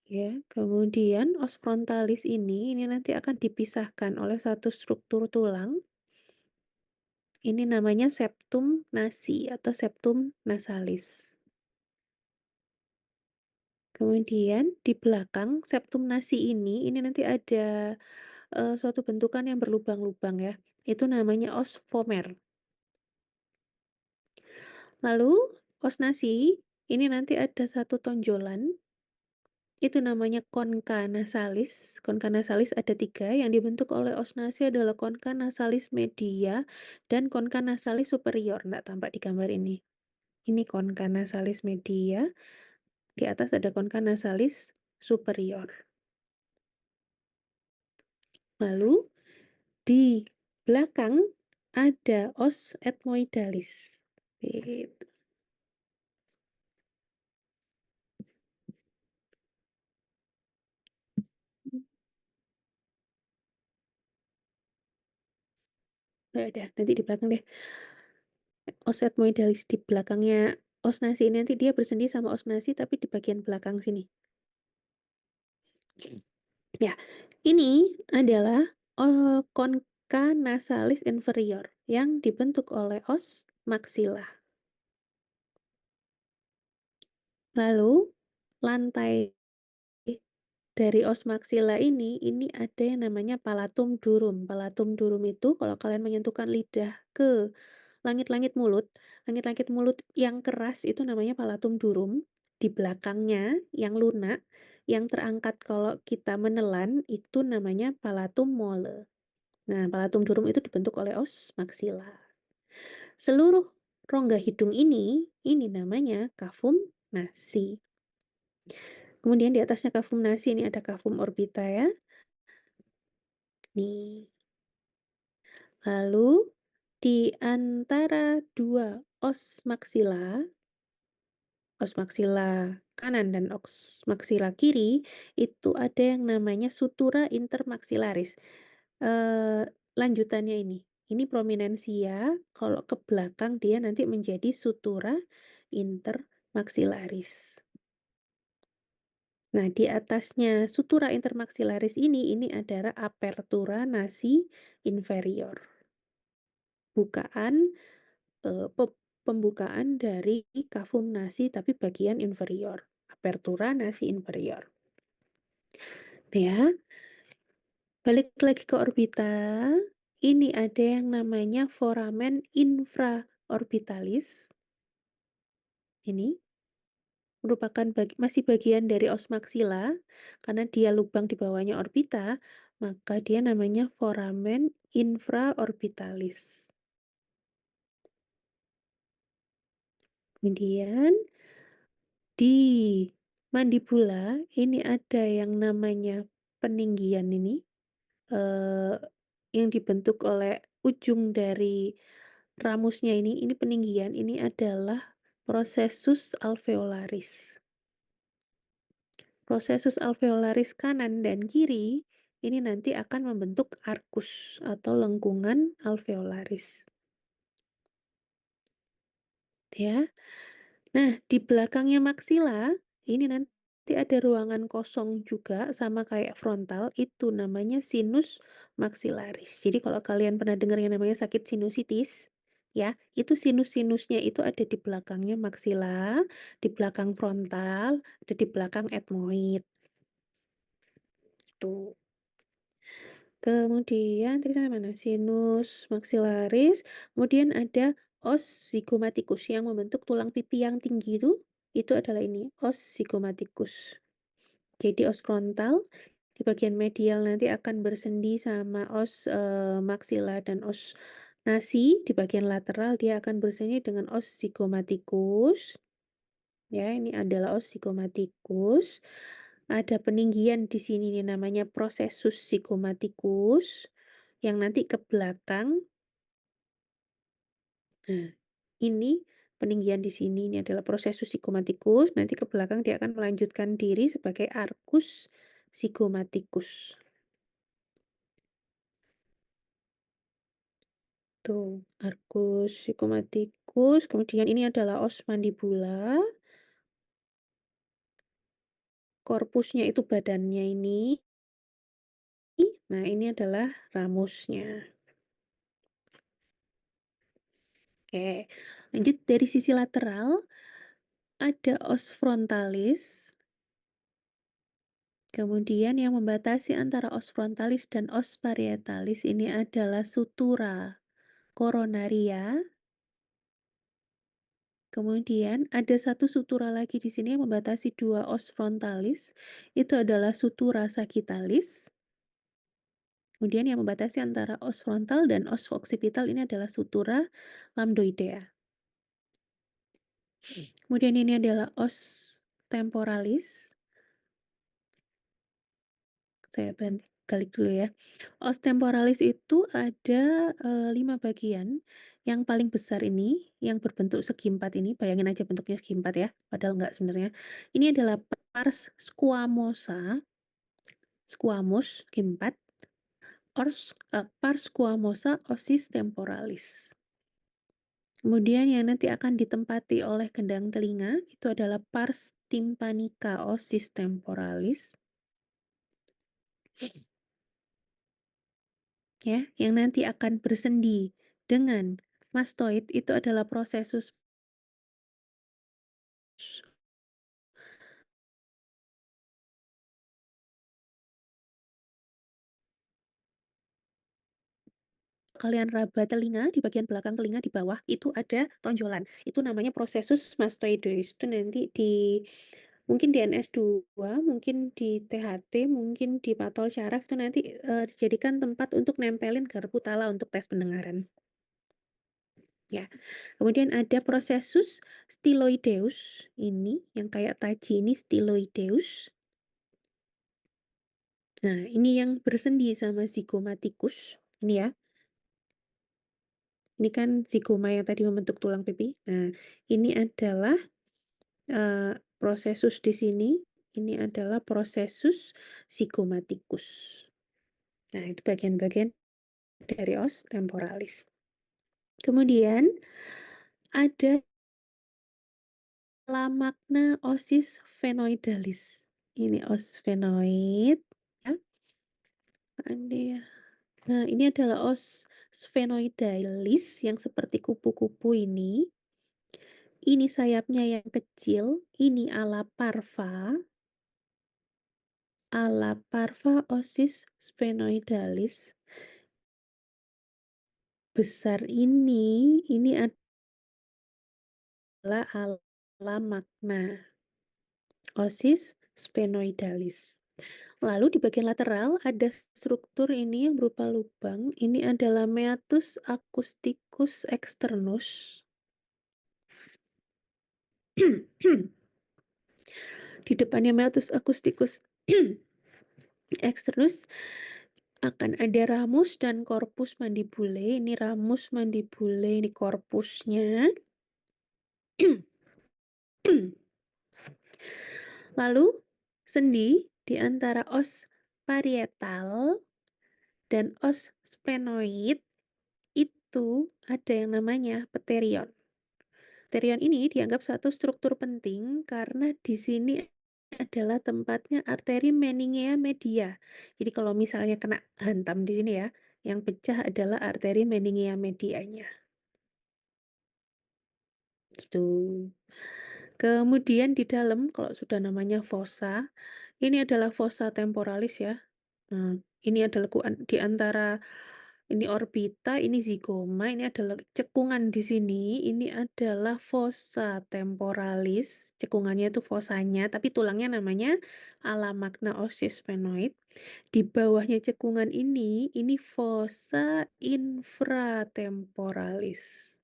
Ya, kemudian os frontalis ini nanti akan dipisahkan oleh satu struktur tulang. Ini namanya septum nasi atau septum nasalis. Kemudian di belakang septum nasi ini nanti ada suatu bentukan yang berlubang-lubang ya. Itu namanya os vomer. Lalu os nasi ini nanti ada satu tonjolan. Itu namanya concha nasalis. Concha nasalis ada 3, yang dibentuk oleh os nasi adalah concha nasalis media dan concha nasalis superior. Nggak tampak di gambar ini. Ini concha nasalis media, di atas ada concha nasalis superior. Lalu di belakang ada os ethmoidalis. Gitu. Udah, nanti di belakang deh. Os ethmoidalis di belakangnya os nasi ini nanti dia bersendi sama os nasi tapi di bagian belakang sini. Ya, ini adalah concha nasalis inferior yang dibentuk oleh os maxilla. Lalu lantai dari os maxilla ini ada yang namanya palatum durum. Palatum durum itu kalau kalian menyentuhkan lidah ke langit-langit mulut yang keras itu namanya palatum durum. Di belakangnya yang lunak, yang terangkat kalau kita menelan itu namanya palatum mole. Nah, palatum durum itu dibentuk oleh os maksila. Seluruh rongga hidung ini namanya kafum nasi. Kemudian di atasnya kafum nasi ini ada kafum orbita ya. Nih. Lalu di antara dua os maksila kanan dan os maksila kiri, itu ada yang namanya sutura intermaksilaris. Lanjutannya ini prominensia, kalau ke belakang dia nanti menjadi sutura intermaksilaris. Nah, di atasnya sutura intermaksilaris ini adalah apertura nasi inferior. Bukaan pembukaan dari kafum nasi tapi bagian inferior, apertura nasi inferior. Ya, balik lagi ke orbita, ini ada yang namanya foramen infraorbitalis. Ini merupakan masih bagian dari os maksila, karena dia lubang di bawahnya orbita, maka dia namanya foramen infraorbitalis. Kemudian di mandibula ini ada yang namanya peninggian ini, yang dibentuk oleh ujung dari ramusnya ini peninggian, ini adalah processus alveolaris. Processus alveolaris kanan dan kiri ini nanti akan membentuk arcus atau lengkungan alveolaris. Ya. Nah, di belakangnya maksila, ini nanti ada ruangan kosong juga sama kayak frontal, itu namanya sinus maksilaris. Jadi kalau kalian pernah dengar yang namanya sakit sinusitis, ya, itu sinus-sinusnya itu ada di belakangnya maksila, di belakang frontal, ada di belakang etmoid. Tuh. Kemudian tadi sampai mana? Sinus maksilaris, kemudian ada os zygomatikus yang membentuk tulang pipi yang tinggi itu adalah ini, os zygomatikus. Jadi os frontal di bagian medial nanti akan bersendi sama os maksila dan os nasi, di bagian lateral dia akan bersendi dengan os zygomatikus. Ya, ini adalah os zygomatikus. Ada peninggian di sini nih namanya processus zygomatikus yang nanti ke belakang. Nah, ini peninggian di sini ini adalah processus zygomatikus, nanti ke belakang dia akan melanjutkan diri sebagai arcus zygomatikus. Tuh, arcus zygomatikus, kemudian ini adalah os mandibula. Korpusnya itu badannya ini. Nah, ini adalah ramusnya. Oke, lanjut dari sisi lateral, ada os frontalis. Kemudian yang membatasi antara os frontalis dan os parietalis ini adalah sutura coronaria. Kemudian ada satu sutura lagi di sini yang membatasi dua os frontalis, itu adalah sutura sagittalis. Kemudian yang membatasi antara os frontal dan os occipital ini adalah sutura lambdoidea. Kemudian ini adalah os temporalis. Saya balik dulu ya. Os temporalis itu ada 5 bagian. Yang paling besar ini, yang berbentuk segi empat ini, bayangin aja bentuknya segi empat ya, padahal enggak sebenarnya. Ini adalah pars squamosa, squamous segi empat, pars squamosa osis temporalis. Kemudian yang nanti akan ditempati oleh gendang telinga itu adalah pars tympanica osis temporalis. Ya, yang nanti akan bersendi dengan mastoid itu adalah processus kalian raba telinga, di bagian belakang telinga di bawah itu ada tonjolan. Itu namanya processus mastoidois. Itu nanti di Mungkin di NS2, mungkin di THT, mungkin di patol syaraf itu nanti, dijadikan tempat untuk nempelin garpu tala untuk tes pendengaran. Ya, kemudian ada prosesus styloideus, ini yang kayak taji ini styloideus. Nah, ini yang bersendi sama zygomaticus, ini ya. Ini kan zigoma yang tadi membentuk tulang pipi. Nah, ini adalah, prosesus di sini, ini adalah prosesus zygomaticus. Nah, itu bagian-bagian dari os temporalis. Kemudian ada lamagna osis sphenoidalis. Ini os sphenoid ya. Nah, ini adalah os sphenoidalis yang seperti kupu-kupu ini. Ini sayapnya yang kecil, ini ala parva osis sphenoidalis. Besar ini adalah ala magna osis sphenoidalis. Lalu di bagian lateral ada struktur ini yang berupa lubang. Ini adalah meatus acousticus externus. Di depannya meatus acousticus externus akan ada ramus dan corpus mandibulae. Ini ramus mandibulae, ini korpusnya. Lalu sendi di antara os parietal dan os sphenoid itu ada yang namanya pterion. Pterion ini dianggap satu struktur penting karena di sini adalah tempatnya arteri meningea media. Jadi kalau misalnya kena hantam di sini ya, yang pecah adalah arteri meningea medianya. Gitu. Kemudian di dalam kalau sudah namanya fossa, ini adalah fossa temporalis ya. Nah, ini adalah di antara ini orbita, ini zigoma, ini adalah cekungan di sini. Ini adalah fossa temporalis. Cekungannya itu fossanya, tapi tulangnya namanya ala magna osis sphenoid. Di bawahnya cekungan ini fossa infratemporalis.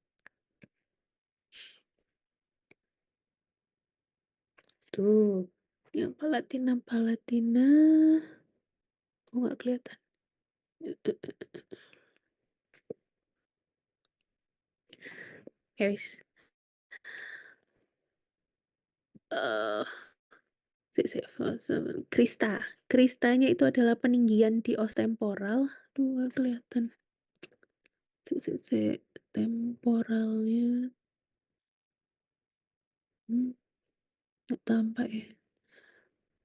Tuh, yang palatina. Oh, nggak kelihatan. Ya wis. Krista. Kristanya itu adalah peninggian di os temporal. Duh, nggak kelihatan. Temporalnya. Nggak tampak ya.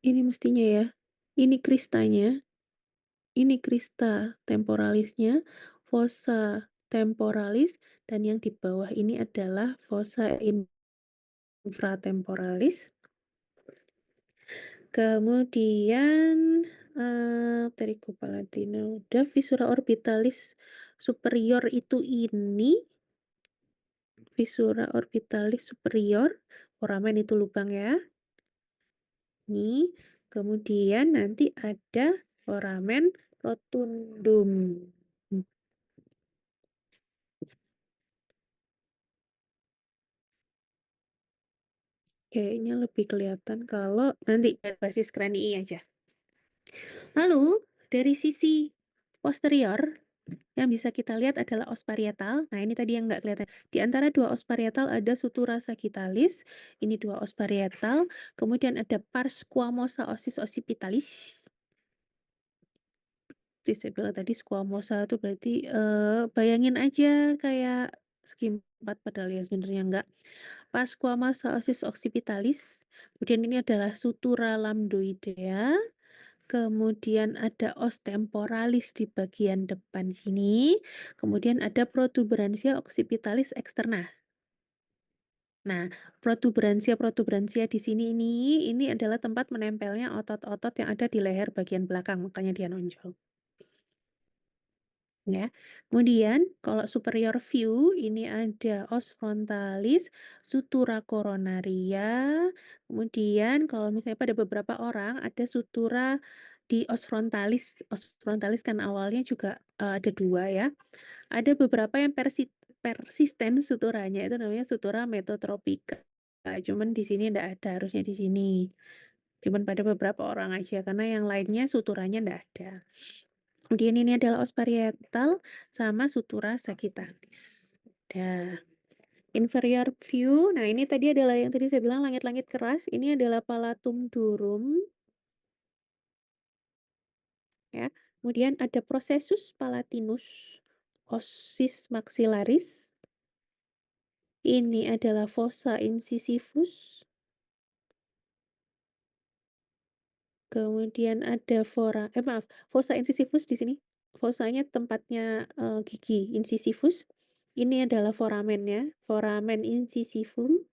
Ini mestinya ya. Ini kristanya. Ini krista temporalisnya. Fossa temporalis. Dan yang di bawah ini adalah fossa infratemporalis. Kemudian pterigo palatina udah, visura orbitalis superior itu ini. Visura orbitalis superior, foramen itu lubang ya. Nih, kemudian nanti ada foramen rotundum. Kayaknya lebih kelihatan kalau nanti dari basis kranii aja. Lalu dari sisi posterior yang bisa kita lihat adalah os parietal. Nah, ini tadi yang nggak kelihatan. Di antara dua os parietal ada sutura sagittalis. Ini dua os parietal. Kemudian ada pars squamosa osis occipitalis. Seperti saya bilang tadi squamosa itu berarti bayangin aja kayak segi 4 padahal ya sebenarnya enggak. Pars squamosa osis occipitalis. Kemudian ini adalah sutura lambdoidea. Kemudian ada os temporalis di bagian depan sini. Kemudian ada protuberansia occipitalis externa. Nah, protuberansia di sini ini adalah tempat menempelnya otot-otot yang ada di leher bagian belakang, makanya dia nonjol. ya. Kemudian kalau superior view ini ada os frontalis, sutura coronaria, kemudian kalau misalnya pada beberapa orang ada sutura di os frontalis. Os frontalis kan awalnya juga ada 2 ya. Ada beberapa yang persisten suturanya itu namanya sutura metotropika. Cuman di sini ndak ada, harusnya di sini. Cuman pada beberapa orang aja karena yang lainnya suturanya ndak ada. Kemudian ini adalah os parietal sama sutura sagittalis. Dah. Inferior view, nah ini tadi adalah yang tadi saya bilang langit-langit keras, ini adalah palatum durum, ya. Kemudian ada processus palatinus, osis maxillaris, ini adalah fossa incisivus, kemudian ada fossa incisivus di sini. Fossanya tempatnya gigi incisivus. Ini adalah foramennya, foramen incisivum.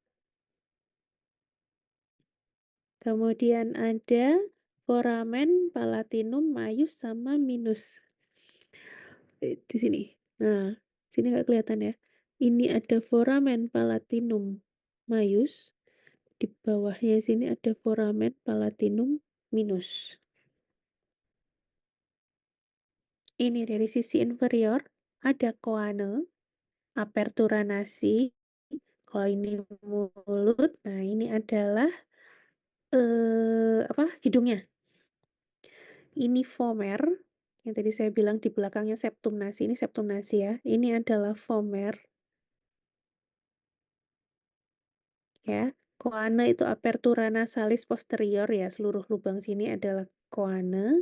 Kemudian ada foramen palatinum majus sama minus. Di sini. Nah, sini nggak kelihatan ya. Ini ada foramen palatinum majus. Di bawahnya sini ada foramen palatinum minus. Ini dari sisi inferior ada koane, apertura nasi. Kalau ini mulut, nah ini adalah hidungnya. Ini vomer, yang tadi saya bilang di belakangnya septum nasi, ini septum nasi ya. Ini adalah vomer. Ya. Koana itu apertura nasalis posterior ya, seluruh lubang sini adalah koana.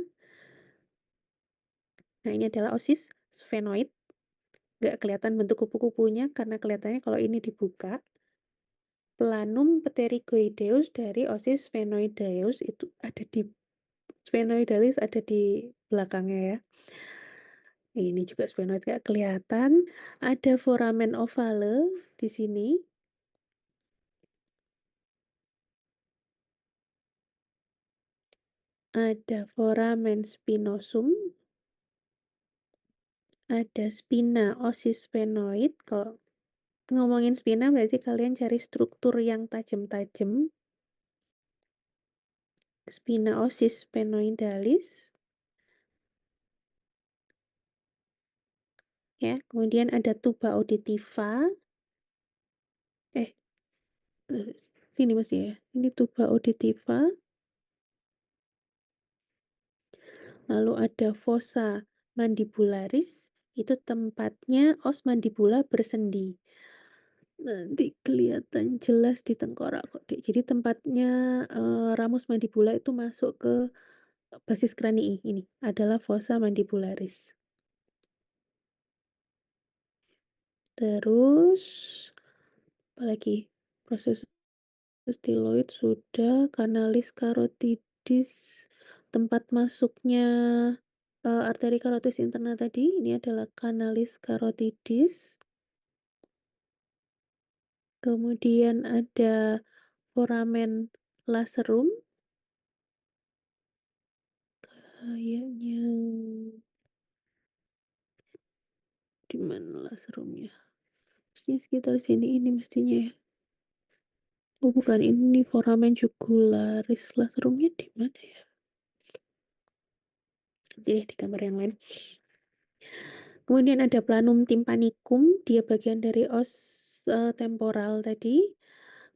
Nah, ini adalah osis sphenoid. Nggak kelihatan bentuk kupu-kupunya karena kelihatannya kalau ini dibuka. Planum pterygoideus dari osis sphenoideus itu ada di sphenoidalis ada di belakangnya ya. Ini juga sphenoid nggak kelihatan. Ada foramen ovale di sini. Ada foramen spinosum. Ada spina osis sphenoid. Kalau ngomongin spina berarti kalian cari struktur yang tajam-tajam. Spina osis sphenoidalis. Ya, kemudian ada tuba auditiva. Sini mesti ya. Ini tuba auditiva. Lalu ada fossa mandibularis. Itu tempatnya os mandibula bersendi. Nanti kelihatan jelas di tengkorak kok, Dek. Jadi tempatnya ramus mandibula itu masuk ke basis kranii ini adalah fossa mandibularis. Terus apalagi? Proses stiloid sudah, kanalis carotidis, tempat masuknya arteri karotis interna tadi, ini adalah kanalis carotidis. Kemudian ada foramen lacerum. Kayaknya di mana lacerumnya? Mestinya sekitar sini ini mestinya ya. Oh bukan, ini foramen jugularis. Lacerumnya di mana ya? Nanti deh di gambar yang lain. Kemudian ada planum tympanicum, dia bagian dari os temporal tadi.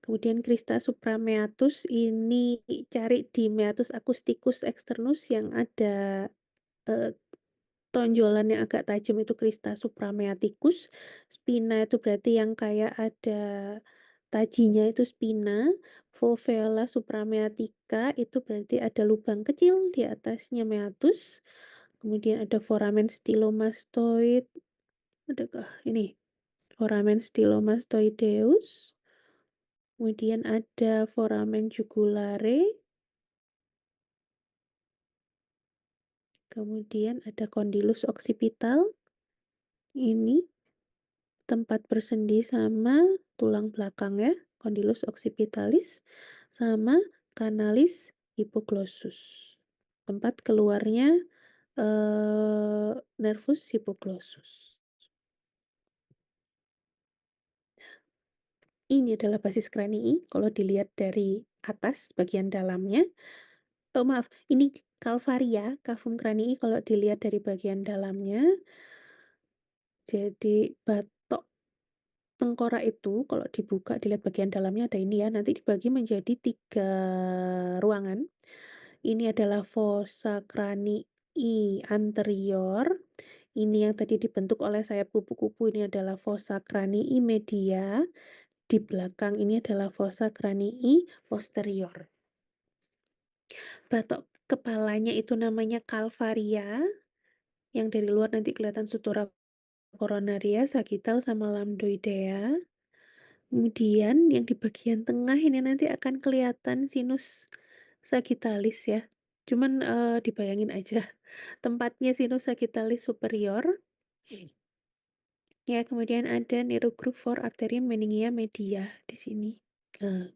Kemudian crista suprameatus, ini cari di meatus acousticus externus yang ada tonjolan yang agak tajam itu crista suprameaticus. Spina itu berarti yang kayak ada tajinya itu spina. Fovea suprameatica itu berarti ada lubang kecil di atasnya meatus. Kemudian ada foramen stylomastoid. Adakah ini? Foramen stylomastoideus. Kemudian ada foramen jugulare. Kemudian ada condylus occipital. Ini tempat bersendi sama tulang belakang ya, condylus occipitalis sama canalis hypoglossus. Tempat keluarnya nervus hypoglossum. Ini adalah basis cranii kalau dilihat dari atas bagian dalamnya. Oh maaf, ini calvaria, cavum cranii kalau dilihat dari bagian dalamnya. Jadi batok tengkorak itu kalau dibuka dilihat bagian dalamnya ada ini ya, nanti dibagi menjadi 3 ruangan. Ini adalah fossa cranii anterior. Ini yang tadi dibentuk oleh sayap kupu-kupu ini adalah fossa cranii media. Di belakang ini adalah fossa cranii posterior. Batok kepalanya itu namanya calvaria, yang dari luar nanti kelihatan sutura coronaria, sagittal, sama lambdoidea. Kemudian yang di bagian tengah ini nanti akan kelihatan sinus sagittalis ya. Cuman, dibayangin aja tempatnya sinus sagittalis superior. Ya, kemudian ada neurogroove for arteria meningia media di sini. Nah,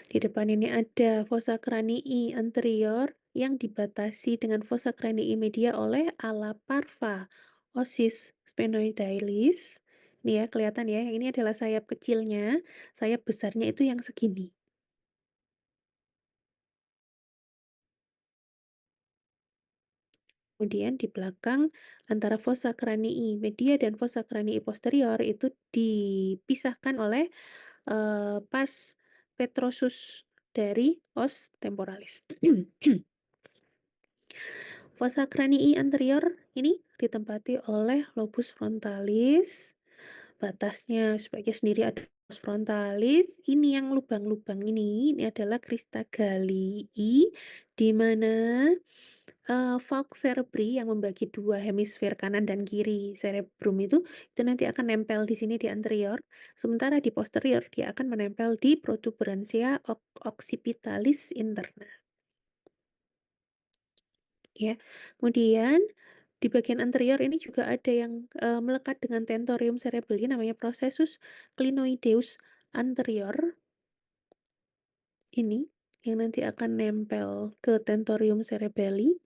di depan ini ada fossa cranii anterior yang dibatasi dengan fossa cranii media oleh ala parva osis sphenoidalis. Ini ya, kelihatan ya, yang ini adalah sayap kecilnya, sayap besarnya itu yang segini. Kemudian di belakang antara fossa cranii media dan fossa cranii posterior itu dipisahkan oleh pars petrosus dari os temporalis. Fossa cranii anterior ini ditempati oleh lobus frontalis. Batasnya sebagai sendiri ada lobus frontalis. Ini yang lubang-lubang ini adalah crista galii, di mana valve cerebri yang membagi 2 hemisfer kanan dan kiri cerebrum itu nanti akan nempel di sini di anterior, sementara di posterior dia akan menempel di protuberansia occipitalis interna. Ya, kemudian di bagian anterior ini juga ada yang melekat dengan tentorium cerebelli namanya processus clinoideus anterior. Ini yang nanti akan nempel ke tentorium cerebelli.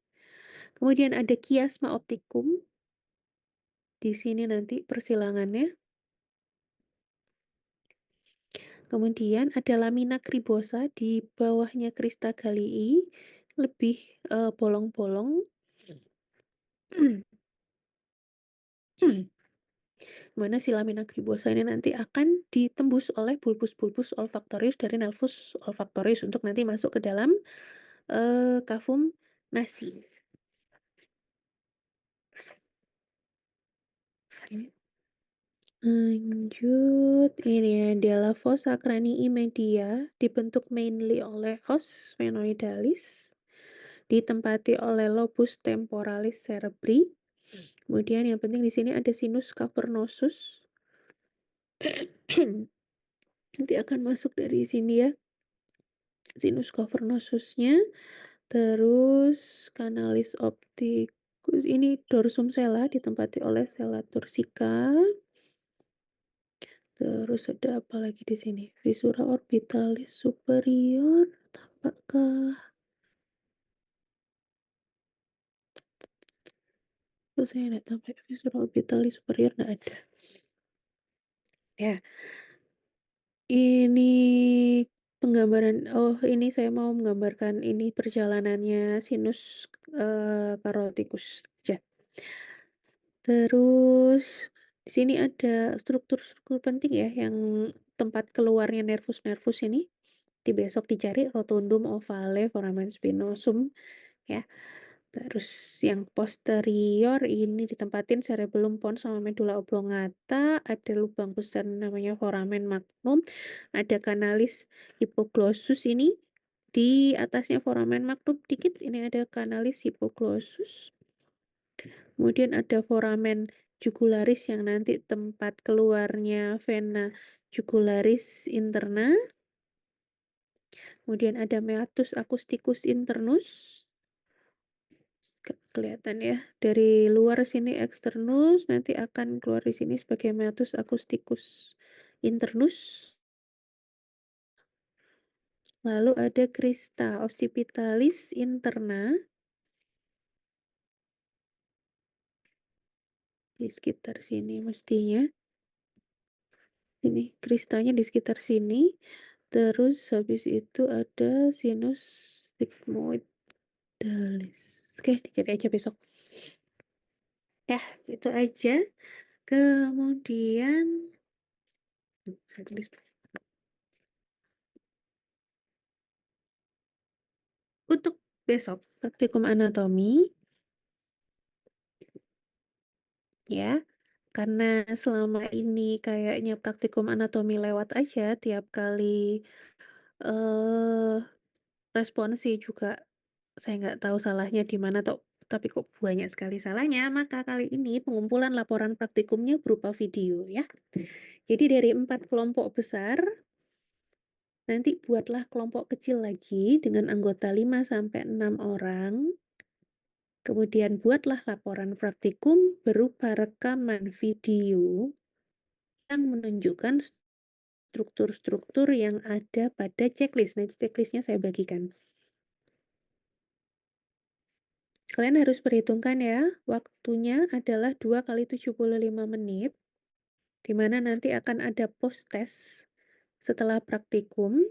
Kemudian ada chiasma opticum. Di sini nanti persilangannya. Kemudian ada lamina cribosa di bawahnya crista galii, lebih bolong-bolong. Mana si lamina cribosa ini nanti akan ditembus oleh bulbus-bulbus olfaktorius dari nervus olfaktorius untuk nanti masuk ke dalam cavum nasi. Lanjut, ini adalah fossa cranii media dibentuk mainly oleh os sphenoidalis, ditempati oleh lobus temporalis cerebri. Kemudian yang penting di sini ada sinus cavernosus. Nanti akan masuk dari sini ya. Sinus cavernosusnya. Terus kanalis opticus ini dorsum sella ditempati oleh sella turcica. Terus ada apa lagi di sini? Visura orbitalis superior, tampakkah? Terus saya nggak sampai visura orbitalis superior nggak ada. Ya, ini penggambaran. Oh, ini saya mau menggambarkan ini perjalanannya sinus caroticus aja. Terus di sini ada struktur-struktur penting ya yang tempat keluarnya nervus-nervus ini. Di besok dicari rotundum ovale foramen spinosum ya. Terus yang posterior ini ditempatin cerebellum pons sama medulla oblongata, ada lubang besar namanya foramen magnum, ada kanalis hypoglossus ini di atasnya foramen magnum dikit ini ada kanalis hypoglossus. Kemudian ada foramen jugularis yang nanti tempat keluarnya vena jugularis interna. Kemudian ada meatus acousticus internus. Kelihatan ya. Dari luar sini externus, nanti akan keluar di sini sebagai meatus acousticus internus. Lalu ada crista occipitalis interna. Di sekitar sini mestinya. Ini kristanya di sekitar sini. Terus habis itu ada sinus sigmoidalis. Oke, dicari aja besok. Ya, itu aja. Kemudian saya tulis untuk besok praktikum anatomi ya. Karena selama ini kayaknya praktikum anatomi lewat aja tiap kali eh responsi juga saya nggak tahu salahnya di mana tapi kok banyak sekali salahnya. Maka kali ini pengumpulan laporan praktikumnya berupa video ya. Jadi dari 4 kelompok besar nanti buatlah kelompok kecil lagi dengan anggota 5 sampai 6 orang. Kemudian buatlah laporan praktikum berupa rekaman video yang menunjukkan struktur-struktur yang ada pada checklist. Nanti checklistnya saya bagikan. Kalian harus perhitungkan ya, waktunya adalah 2 kali 75 menit, di mana nanti akan ada post test setelah praktikum.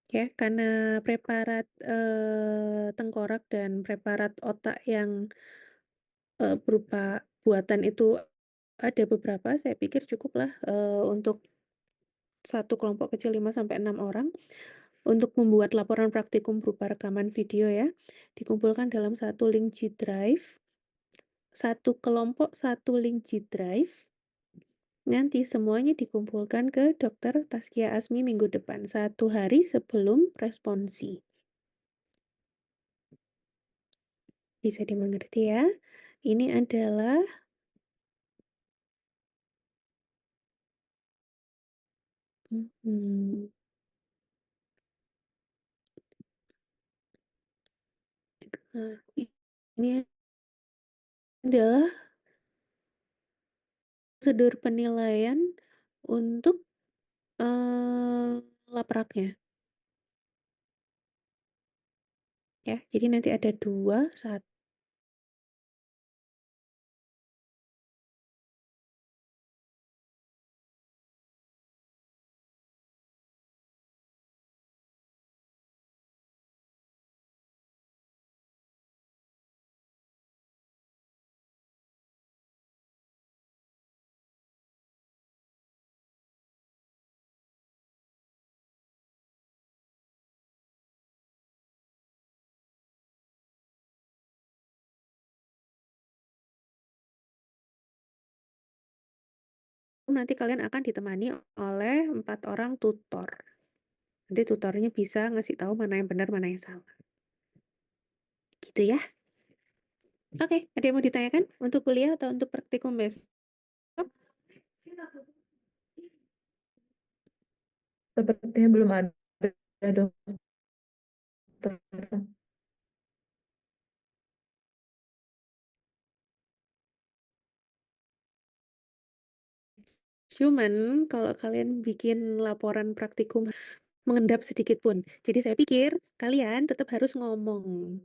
Ya, karena preparat tengkorak dan preparat otak yang berupa buatan itu ada beberapa, saya pikir cukuplah untuk satu kelompok kecil 5 sampai 6 orang untuk membuat laporan praktikum berupa rekaman video ya. Dikumpulkan dalam satu link G Drive. Satu kelompok satu link G Drive. Nanti semuanya dikumpulkan ke Dokter Taskia Asmi minggu depan, 1 hari sebelum responsi. Bisa dimengerti ya. Ini adalah nah, ini adalah prosedur penilaian untuk lapraknya. Ya, jadi nanti ada 2, 1 nanti kalian akan ditemani oleh 4 orang tutor. Nanti tutornya bisa ngasih tahu mana yang benar, mana yang salah. Gitu ya. Oke, ada yang mau ditanyakan untuk kuliah atau untuk praktikum besok? Sepertinya belum ada, dokter. Cuman kalau kalian bikin laporan praktikum mengendap sedikit pun. Jadi saya pikir kalian tetap harus ngomong.